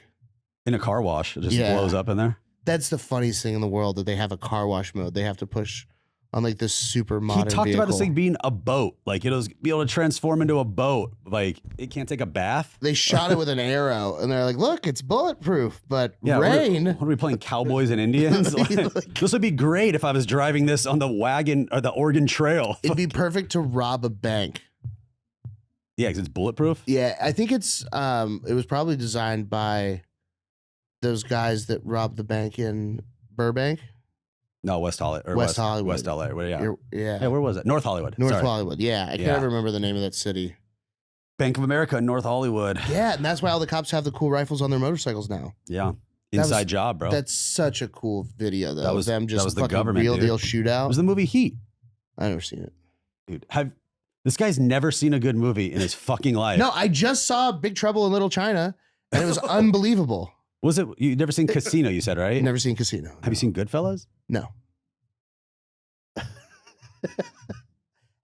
In a car wash. It just blows up in there. That's the funniest thing in the world, that they have a car wash mode. They have to push on like this super modern He talked vehicle. about this thing being a boat. Like it'll be able to transform into a boat. Like it can't take a bath. They shot it with an arrow and they're like, look, it's bulletproof, but rain. What are we playing, Cowboys and Indians? This would be great if I was driving this on the wagon or the Oregon Trail. It'd be perfect to rob a bank. Yeah, because it's bulletproof. Yeah, I think it was probably designed by those guys that robbed the bank in Burbank. No, West Hollywood. West Hollywood. West LA. Yeah. Yeah. Hey, where was it? North Hollywood. North Sorry. Hollywood. Yeah. I can't ever remember the name of that city. Bank of America in North Hollywood. Yeah, and that's why all the cops have the cool rifles on their motorcycles now. Yeah. Inside Job, bro. That's such a cool video, though. That was them just the fucking government, real dude. deal shootout. It was the movie Heat. I've never seen it. Dude, this guy's never seen a good movie in his fucking life. No, I just saw Big Trouble in Little China, and it was unbelievable. Was it? You never seen Casino? You said, right? Never seen Casino. Have you seen Goodfellas? No.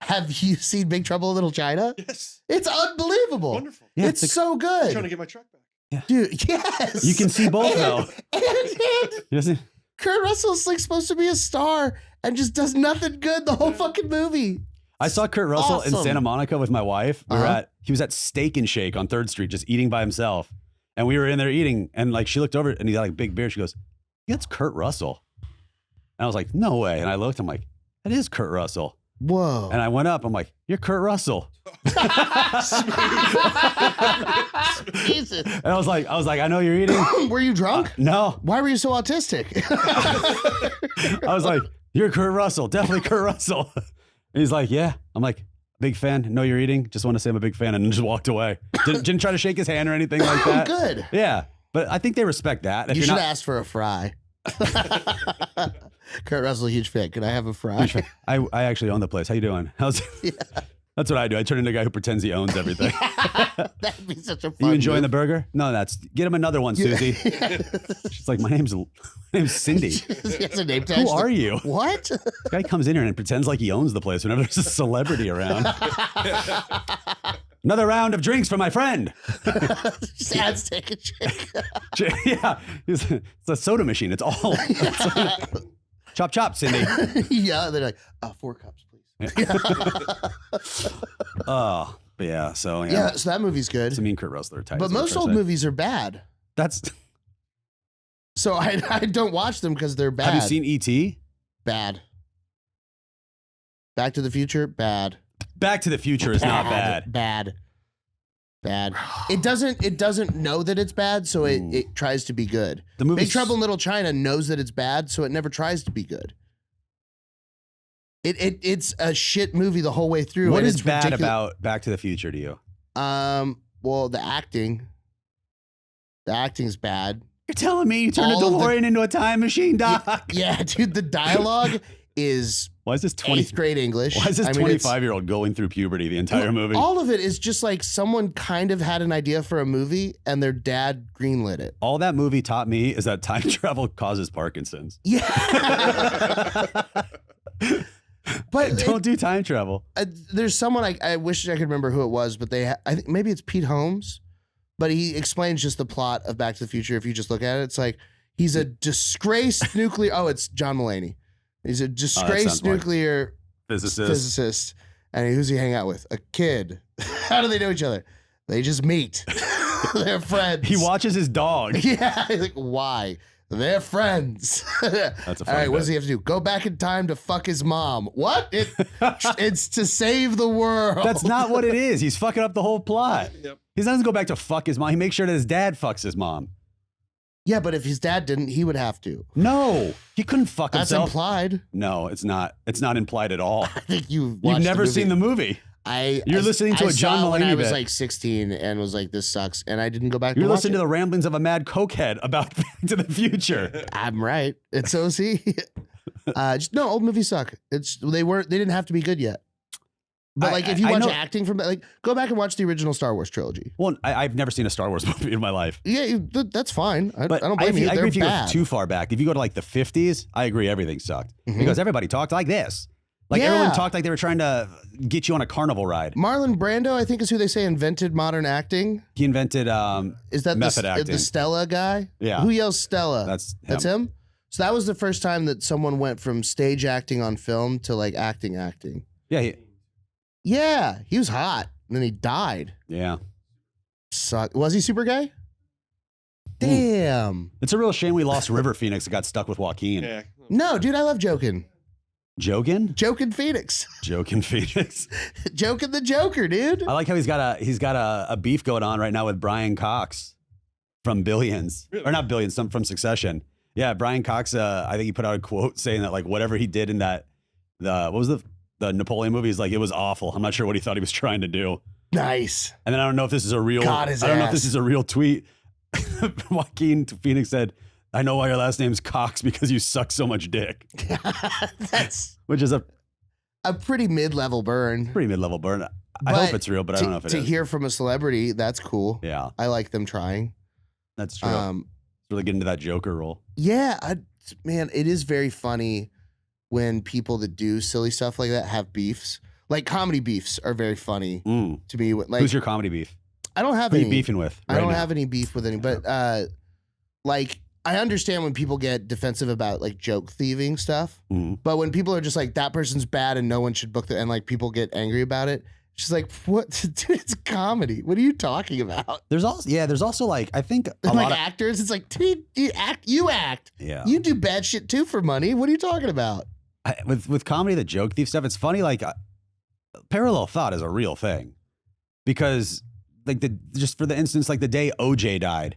Have you seen Big Trouble in Little China? Yes. It's unbelievable. Wonderful. Yeah, it's it's so I'm good. trying to get my truck back. Dude, yes. You can see both, though. And You see? Kurt Russell's like supposed to be a star and just does nothing good the whole fucking movie. I saw Kurt Russell in Awesome. Santa Monica with my wife. He was at Steak and Shake on 3rd Street, just eating by himself. And we were in there eating, and like she looked over and he got like a big beard. She goes, "Yeah, that's Kurt Russell." And I was like, "No way." And I looked, I'm like, "That is Kurt Russell." Whoa. And I went up, I'm like, "You're Kurt Russell." Jesus. And I was like, "I know you're eating." Were you drunk? No. Why were you so autistic? I was like, "You're Kurt Russell, definitely Kurt Russell." And he's like, "Yeah." I'm like, "Big fan. Know you're eating. Just want to say I'm a big fan," and just walked away. Didn't try to shake his hand or anything like that. Good. Yeah, but I think they respect that. If You you're should not, ask for a fry. Kurt Russell, huge fan. Can I have a fry? I actually own the place. How you doing? That's what I do. I turn into a guy who pretends he owns everything. That'd be such a fun You enjoying the move. burger? No, get him another one, Susie. She's like, my name's Cindy. It's a name tag. Who She's are like, you? What? The guy comes in here and pretends like he owns the place whenever there's a celebrity around. Another round of drinks for my friend. Just adds take a chick. Yeah, it's a soda machine. It's all chop chop, Cindy. Yeah, they're like, 4 cups, please. Oh, but yeah. So Yeah, so that movie's good. So me and Kurt Russell are tight. But most old movies are bad. That's. So I don't watch them because they're bad. Have you seen E.T.? Bad. Back to the Future? Bad. Back to the Future is not bad. Bad. It doesn't know that it's bad, so it tries to be good. The movie Big Trouble in Little China knows that it's bad, so it never tries to be good. It's a shit movie the whole way through. What and is it's bad ridiculous. about Back to the Future to you? Well, the acting. The acting's bad. You're telling me you turned a All of the- DeLorean into a time machine, Doc? Yeah, dude, the dialogue is Why is this 8th grade English. Why is this I mean, it's- 25-year-old going through puberty the entire movie? All of it is just like someone kind of had an idea for a movie and their dad greenlit it. All that movie taught me is that time travel causes Parkinson's. Yeah. But Don't do time travel. there's someone I wish I could remember who it was, but I think maybe it's Pete Holmes, but he explains just the plot of Back to the Future. If you just look at it, it's like he's a disgraced nuclear. Oh, it's John Mulaney. He's a disgraced sounds like nuclear physicist. And who's he hang out with? A kid. How do they know each other? They just meet. They're friends. He watches his dog. Yeah. He's like, why? They're friends. That's a All right, funny what does he have to do? Go back in time to fuck his mom. What? It's to save the world. That's not what it is. He's fucking up the whole plot. Yep. He doesn't go back to fuck his mom. He makes sure that his dad fucks his mom. Yeah, but if his dad didn't, he would have to. No, he couldn't fuck That's himself. implied. No, it's not. It's not implied at all. I think you've Never seen the movie. You're listening to a John saw it when Mulaney I was bit. like 16 and was like, this sucks. And I didn't go back You're to watch listening it. to the ramblings of a mad cokehead about Back to the Future. I'm right. It's OC. No, old movies suck. They didn't have to be good yet. But like, if you watch acting from like, go back and watch the original Star Wars trilogy. Well, I've never seen a Star Wars movie in my life. Yeah, that's fine. I But don't blame you. I They're agree if you bad. go too far back. If you go to like the 50s, I agree everything sucked. Because everybody talked like this. Like everyone talked like they were trying to get you on a carnival ride. Marlon Brando, I think, is who they say invented modern acting. He invented Is that method acting. the Stella guy? Yeah. Who yells Stella? That's him. So that was the first time that someone went from stage acting on film to like acting. Yeah. Yeah, he was hot, and then he died. Yeah. Was he super gay? Damn. It's a real shame we lost River Phoenix that got stuck with Joaquin. Yeah. No, dude, I love Joking. Joking? Joking Phoenix. Joking Phoenix. Joking the Joker, dude. I like how he's got a beef going on right now with Brian Cox from Billions. Really? Or not Billions, some from Succession. Yeah, Brian Cox, I think he put out a quote saying that like whatever he did in what was the Napoleon movie, is like it was awful. I'm not sure what he thought he was trying to do. Nice. And then I don't know if this is a real Got his I don't know if ass. this is a real tweet. Joaquin Phoenix said, I know why your last name's Cox because you suck so much dick. Which is a pretty mid-level burn. Pretty mid-level burn. I hope it's real, but I don't know if it is. To hear from a celebrity, that's cool. Yeah. I like them trying. That's true. Really get into that Joker role. Yeah. Man, it is very funny when people that do silly stuff like that have beefs. Like comedy beefs are very funny to me. Like, who's your comedy beef? I don't have Who any. are you beefing with? I don't have any beef with any, but like I understand when people get defensive about like joke thieving stuff, but when people are just like that person's bad and no one should book them, and like people get angry about it, it's just like what? Dude, it's comedy. What are you talking about? There's also like I think a like lot of actors. It's like dude, you act. Yeah, you do bad shit too for money. What are you talking about? With comedy, the joke thief stuff, it's funny. Like parallel thought is a real thing because. Like just for the instance, like the day OJ died,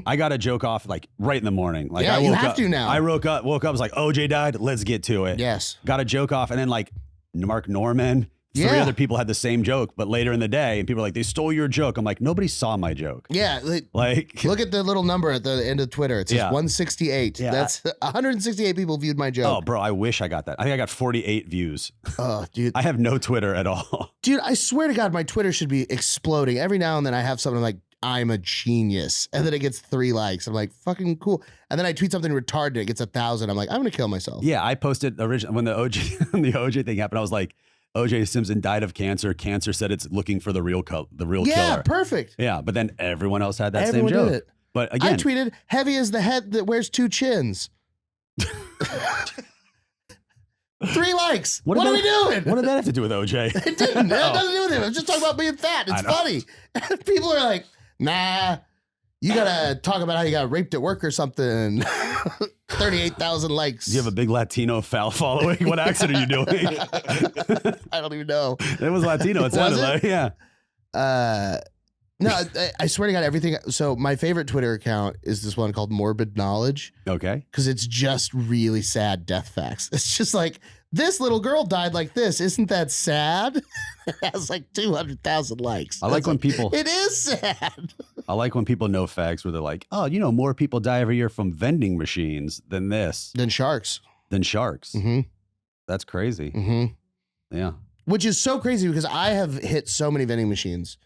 I got a joke off like right in the morning. Like yeah, I woke you have up, to now. I woke up, was like OJ died. Let's get to it. Yes, got a joke off, and then like Mark Norman, three other people had the same joke, but later in the day, and people were like, they stole your joke. I'm like, nobody saw my joke. Yeah, like look at the little number at the end of Twitter. It says 168. Yeah. That's 168 people viewed my joke. Oh, bro, I wish I got that. I think I got 48 views. Oh, dude. I have no Twitter at all. Dude, I swear to God, my Twitter should be exploding. Every now and then I have something like, I'm a genius. And then it gets 3 likes. I'm like, fucking cool. And then I tweet something retarded. It gets 1,000. I'm like, I'm going to kill myself. Yeah, I posted originally when the OJ thing happened. I was like, OJ Simpson died of cancer. Cancer said it's looking for the real killer. Yeah, perfect. Yeah, but then everyone else had that same joke. Did it. But again, I tweeted, heavy as the head that wears 2 chins. 3 likes. What are we doing? What did that have to do with OJ? It didn't. It had nothing to do with him. I was just talking about being fat. It's funny. People are like, nah, you gotta talk about how you got raped at work or something. 38,000 likes. Do you have a big Latino following? What accent are you doing? I don't even know. It was Latino. It sounded like, yeah. No, I swear to God, everything. So my favorite Twitter account is this one called Morbid Knowledge. Okay. Because it's just really sad death facts. It's just like, this little girl died like this. Isn't that sad? It has like 200,000 likes. I like when people. It is sad. I like when people know facts where they're like, oh, you know, more people die every year from vending machines than this. Than sharks. That's crazy. Yeah. Which is so crazy because I have hit so many vending machines.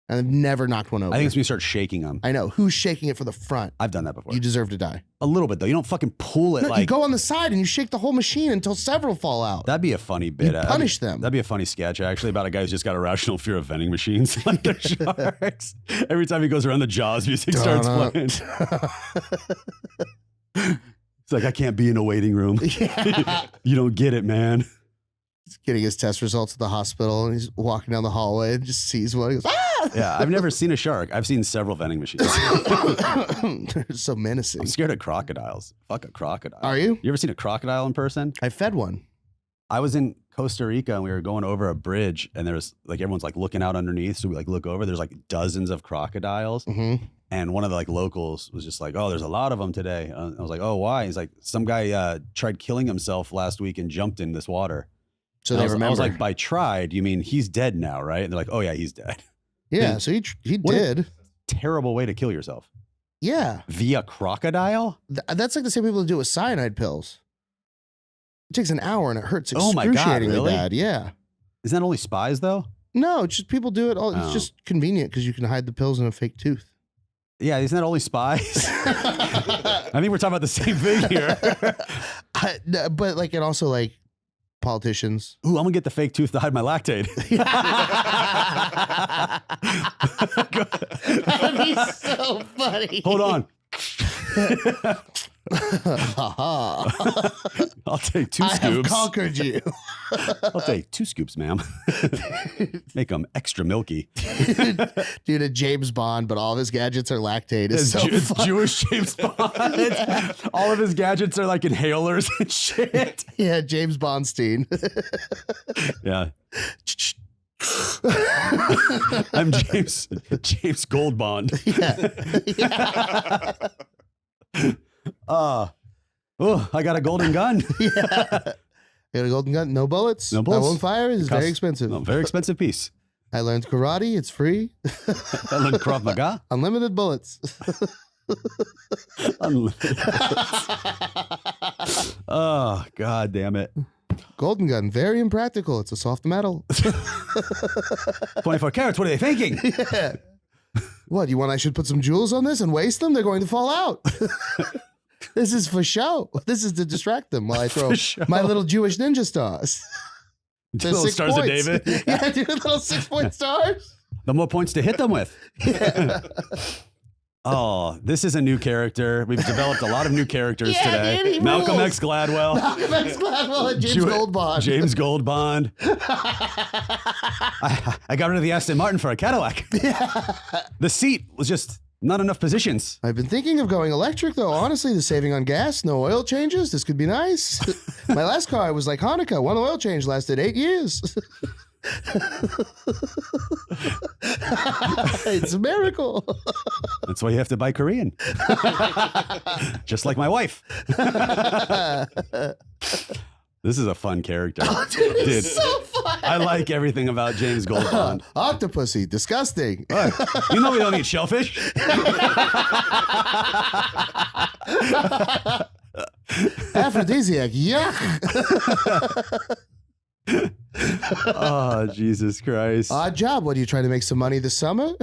And I've never knocked one over. I think it's when you start shaking them. I know. Who's shaking it for the front? I've done that before. You deserve to die. A little bit, though. You don't fucking pull it no, like... you go on the side and you shake the whole machine until several fall out. That'd be a funny bit. You punish them. That'd be a funny sketch, actually, about a guy who's just got a rational fear of vending machines like they're sharks. Every time he goes around, the Jaws music starts playing. It's like, I can't be in a waiting room. Yeah. You don't get it, man. He's getting his test results at the hospital, and he's walking down the hallway and just sees one. He goes, ah! Yeah, I've never seen a shark. I've seen several vending machines. They're so menacing. I'm scared of crocodiles. Fuck a crocodile. Are you? You ever seen a crocodile in person? I fed one. I was in Costa Rica and we were going over a bridge and there's like everyone's like looking out underneath. So we like look over, there's like dozens of crocodiles. And one of the like locals was just like, oh, there's a lot of them today. I was like, oh, why? He's like, some guy tried killing himself last week and jumped in this water. So they remember. I was like, by tried, you mean he's dead now, right? And they're like, oh yeah, he's dead. Yeah, so he did. Terrible way to kill yourself. Yeah. Via crocodile? That's like the same people that do it with cyanide pills. It takes an hour and it hurts excruciatingly bad. Yeah. Isn't that only spies though? No, it's just people do it all. It's just convenient because you can hide the pills in a fake tooth. Yeah, isn't that only spies? I think we're talking about the same thing here. But like, and also like politicians. Ooh, I'm gonna get the fake tooth to hide my lactate. That'd be so funny. Hold on. I'll take 2 scoops. I have conquered you. I'll take 2 scoops, ma'am. Make them extra milky. Dude, a James Bond, but all of his gadgets are lactate. It's Jewish James Bond. Yeah. All of his gadgets are like inhalers and shit. Yeah, James Bondstein. Yeah. I'm James Gold Bond. Yeah. I got a golden gun. Yeah. You got a golden gun? No bullets? No bullets. I won't fire. It's very expensive. No, very expensive piece. I learned karate. It's free. I learned Krav Maga. Unlimited bullets. Unlimited. Oh, God damn it. Golden gun, very impractical. It's a soft metal. 24 carats, what are they thinking? Yeah. What, you want I should put some jewels on this and waste them? They're going to fall out. This is for show. This is to distract them while I throw my little Jewish ninja stars. Little stars of David. Yeah, dude, little 6-point stars. The more points to hit them with. Yeah. Oh, this is a new character. We've developed a lot of new characters Yeah, today. dude, he Malcolm rules. X Gladwell. Malcolm X Gladwell and James Goldbond. James Goldbond. I got rid of the Aston Martin for a Cadillac. Yeah. The seat was just not enough positions. I've been thinking of going electric, though. Honestly, the saving on gas, no oil changes. This could be nice. My last car was like Hanukkah. One oil change lasted 8 years. It's a miracle. That's why you have to buy Korean. Just like my wife. This is a fun character. Oh, dude, it's so fun. I like everything about James Goldbond. Octopussy, disgusting. Look, you know we don't eat shellfish. Aphrodisiac, yuck. Oh, Jesus Christ. Odd job. What, are you trying to make some money this summer?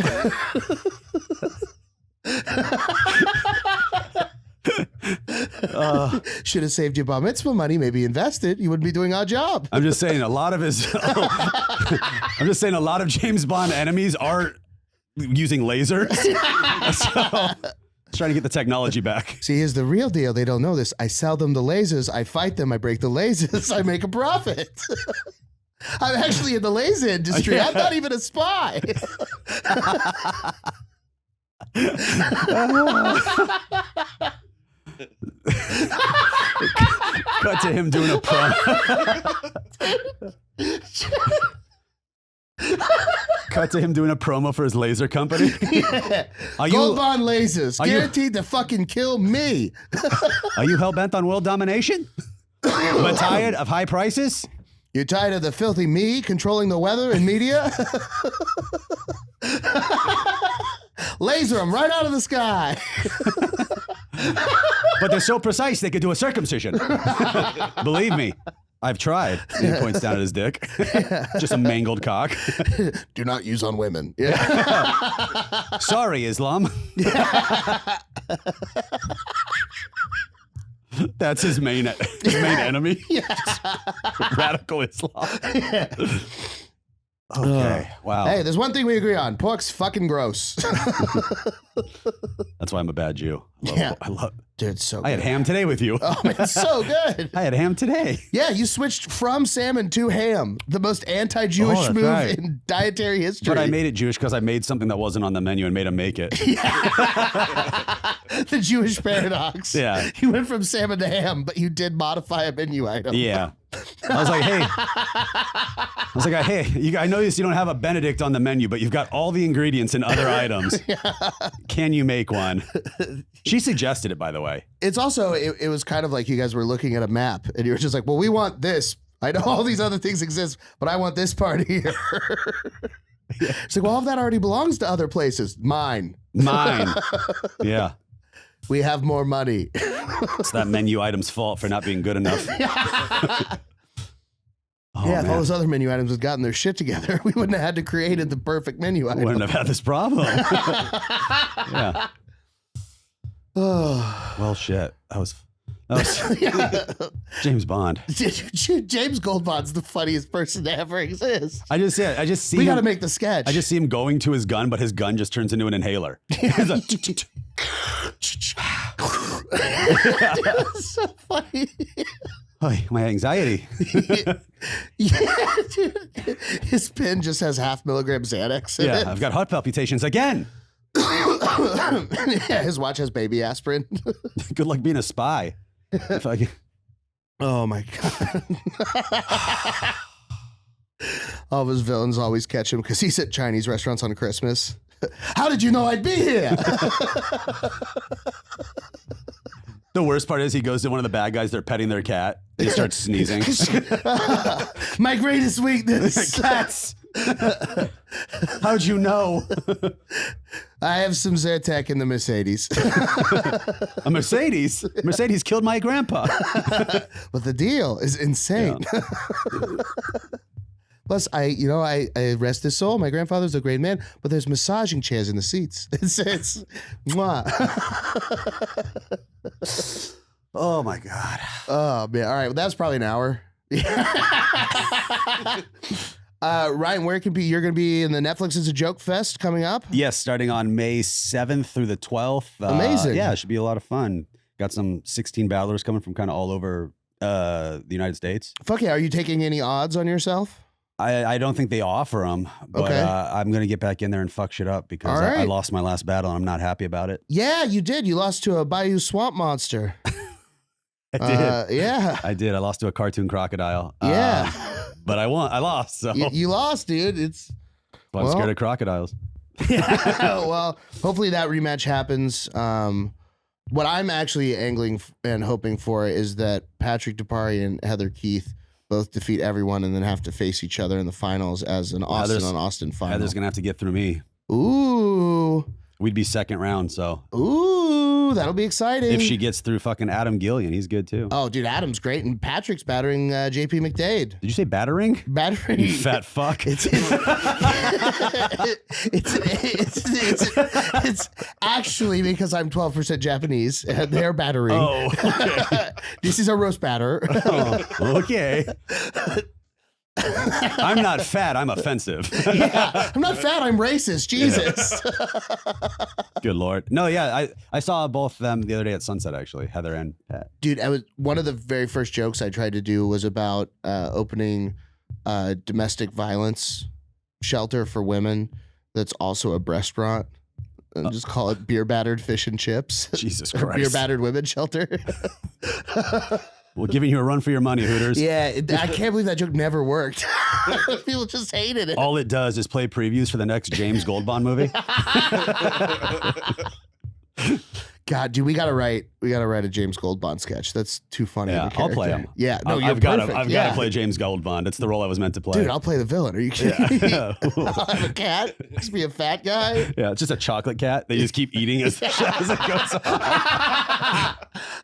Should have saved your bar mitzvah money, maybe invested. You wouldn't be doing our job. I'm just saying a lot of his I'm just saying a lot of James Bond enemies are using lasers. So trying to get the technology back. See, here's the real deal. They don't know this. I sell them the lasers. I fight them. I break the lasers. I make a profit. I'm actually in the laser industry. I'm not even a spy. Cut to him doing a promo. Cut to him doing a promo for his laser company. Yeah. Gold Bond lasers. Guaranteed to fucking kill me. Are you hell-bent on world domination? But tired of high prices? You're tired of the filthy me controlling the weather and media? Laser them right out of the sky. But they're so precise they could do a circumcision. Believe me, I've tried. He points down at his dick. Just a mangled cock. Do not use on women. Yeah. Sorry, Islam. That's his main enemy. Yes. Radical Islam. Yeah. Okay. Wow. Hey, there's one thing we agree on. Pork's fucking gross. That's why I'm a bad Jew. I love. Dude, it's so good. I had ham today with you. Oh, man, it's so good. I had ham today. Yeah, you switched from salmon to ham. The most anti-Jewish move in dietary history. But I made it Jewish because I made something that wasn't on the menu and made him make it. The Jewish paradox. Yeah. You went from salmon to ham, but you did modify a menu item. Yeah. I was like, hey, I noticed you don't have a Benedict on the menu, but you've got all the ingredients and other items. Can you make one? She suggested it, by the way. It's also, it was kind of like you guys were looking at a map and you were just like, well, we want this. I know all these other things exist, but I want this part here. It's like, well, all of that already belongs to other places. Mine. Yeah. We have more money. It's that menu item's fault for not being good enough. If all those other menu items had gotten their shit together, we wouldn't have had to create the perfect menu item. We wouldn't have had this problem. Yeah. Well, shit. That was James Bond. James Goldbond's the funniest person to ever exist. I just see we him, got to make the sketch. I just see him going to his gun, but his gun just turns into an inhaler. It's so funny. My anxiety. Yeah, dude. His pen just has 0.5 milligram Xanax in it. I've got heart palpitations again. Yeah, his watch has baby aspirin. Good luck being a spy. Oh my God. All of his villains always catch him because he's at Chinese restaurants on Christmas. How did you know I'd be here? The worst part is he goes to one of the bad guys, they're petting their cat. He starts sneezing. My greatest weakness. Cats. How'd you know? I have some Zyrtec in the Mercedes. A Mercedes? Mercedes killed my grandpa. But the deal is insane. Yeah. Plus, I rest his soul. My grandfather's a great man, but there's massaging chairs in the seats. It's mwah. Oh my God. Oh man. All right. Well, that's probably an hour. Ryan, you're going to be in the Netflix is a Joke Fest coming up? Yes, starting on May 7th through the 12th. Amazing. Yeah, it should be a lot of fun. Got some 16 battlers coming from kind of all over the United States. Fuck yeah. Are you taking any odds on yourself? I don't think they offer them, but Okay. I'm going to get back in there and fuck shit up because All right. I lost my last battle and I'm not happy about it. Yeah, you did. You lost to a Bayou Swamp Monster. I did. Yeah. I did. I lost to a cartoon crocodile. Yeah. But I won. I lost. So You lost, dude. I'm scared of crocodiles. Well, hopefully that rematch happens. What I'm actually angling and hoping for is that Patrick Dupari and Heather Keith both defeat everyone and then have to face each other in the finals as an Austin on Austin final. Heather's going to have to get through me. Ooh. We'd be second round, so. Ooh, that'll be exciting. If she gets through fucking Adam Gillian, he's good too. Oh, dude, Adam's great. And Patrick's battering JP McDade. Did you say battering? Battering. You fat fuck. It's actually because I'm 12% Japanese and they're battering. Oh, okay. This is a roast batter. Oh, okay. I'm not fat. I'm offensive. Yeah, I'm not fat. I'm racist. Jesus. Good Lord. No, yeah. I saw both of them the other day at Sunset, actually, Heather and Pat. Dude, one of the very first jokes I tried to do was about opening a domestic violence shelter for women that's also a restaurant. And just call it Beer Battered Fish and Chips. Jesus Beer Christ. Battered Women Shelter. Well, giving you a run for your money, Hooters. Yeah, I can't believe that joke never worked. People just hated it. All it does is play previews for the next James Goldbond movie. God, dude, we gotta write a James Goldbond sketch. That's too funny. Yeah, of a I'll play character. him. Yeah, no, you're I've got perfect. to play James Goldbond. It's the role I was meant to play. Dude, I'll play the villain. Are you kidding me? Yeah. I'll have a cat. Just be a fat guy. Yeah, it's just a chocolate cat. They just keep eating as it goes on.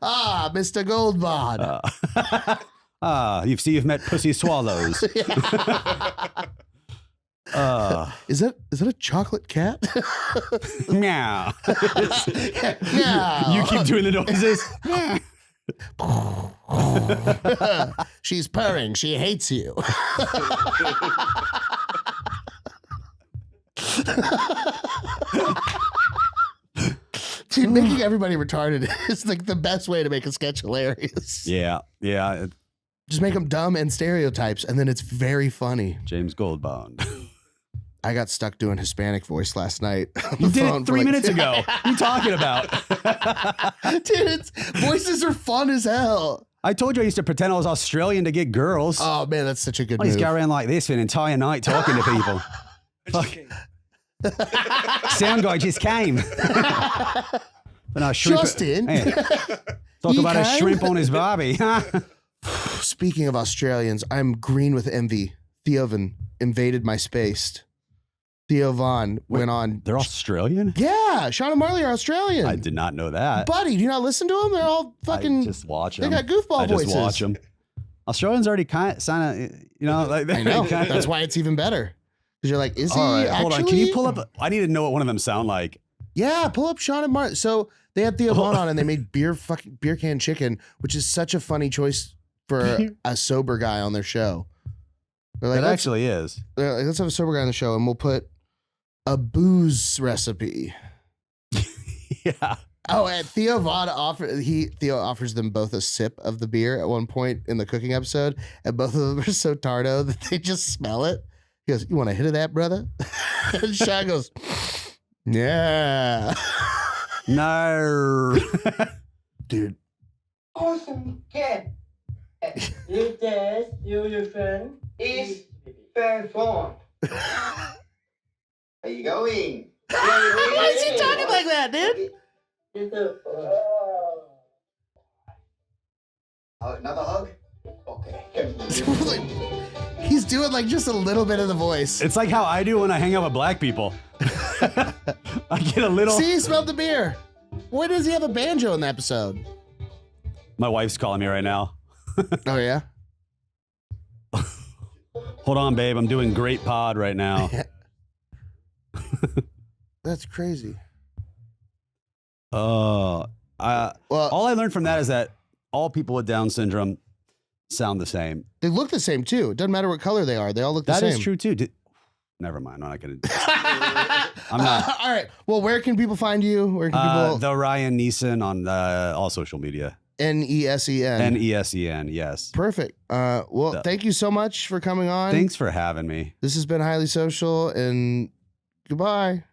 Ah, Mr. Goldbond. You've met Pussy Swallows. Is that a chocolate cat? Meow. Yeah. You keep doing the noises. She's purring. She hates you. Dude, making everybody retarded is like the best way to make a sketch hilarious. Yeah. Just make them dumb and stereotypes, and then it's very funny. James Goldbond. I got stuck doing Hispanic voice last night. You did it 3 minutes ago. What are you talking about? Dude, voices are fun as hell. I told you I used to pretend I was Australian to get girls. Oh man, that's such a good I used move. to go around like this for an entire night talking to people. Fuck. Sound guy just came. But no, shrimp. Justin. Hey, talk He about a came? shrimp on his barbie. Speaking of Australians, I'm green with envy. Theovan invaded my space. Theo Von went on. They're Australian? Yeah, Sean and Marley are Australian. I did not know that. Buddy, do you not listen to them? They're all fucking. I just watch They them. got goofball voices. I just watch them. Australians already kind of, like I know. That's why it's even better. Because you're like, is he All right, actually? hold on. Can you pull up? I need to know what one of them sound like. Yeah, pull up Sean and Martin. So they had Theo Von on and they made beer can chicken, which is such a funny choice for a sober guy on their show. They're like, It actually is. they're like, let's have a sober guy on the show and we'll put a booze recipe. Yeah. Oh, and Theo offers them both a sip of the beer at one point in the cooking episode, and both of them are so tardo that they just smell it. He goes, "You want a hit of that, brother?" And Sean goes, "Yeah." No. Dude. Awesome cat. If there's your friend is performed. Are you going? Why is he talking like that, dude? Oh, another hug? Okay. He's doing like just a little bit of the voice. It's like how I do when I hang out with black people. I get a little. See, he smelled the beer. Why does he have a banjo in the episode? My wife's calling me right now. Oh, yeah? Hold on, babe. I'm doing great pod right now. That's crazy. Well, all I learned from that is that all people with Down syndrome sound the same. They look the same, too. It doesn't matter what color they are. They all look the same. That is true, too. Never mind. I'm not going to. I'm not. All right. Well, where can people find you? Where can people? The Ryan Nesen on all social media. Nesen. Nesen, yes. Perfect. Well, thank you so much for coming on. Thanks for having me. This has been Highly Social, and goodbye.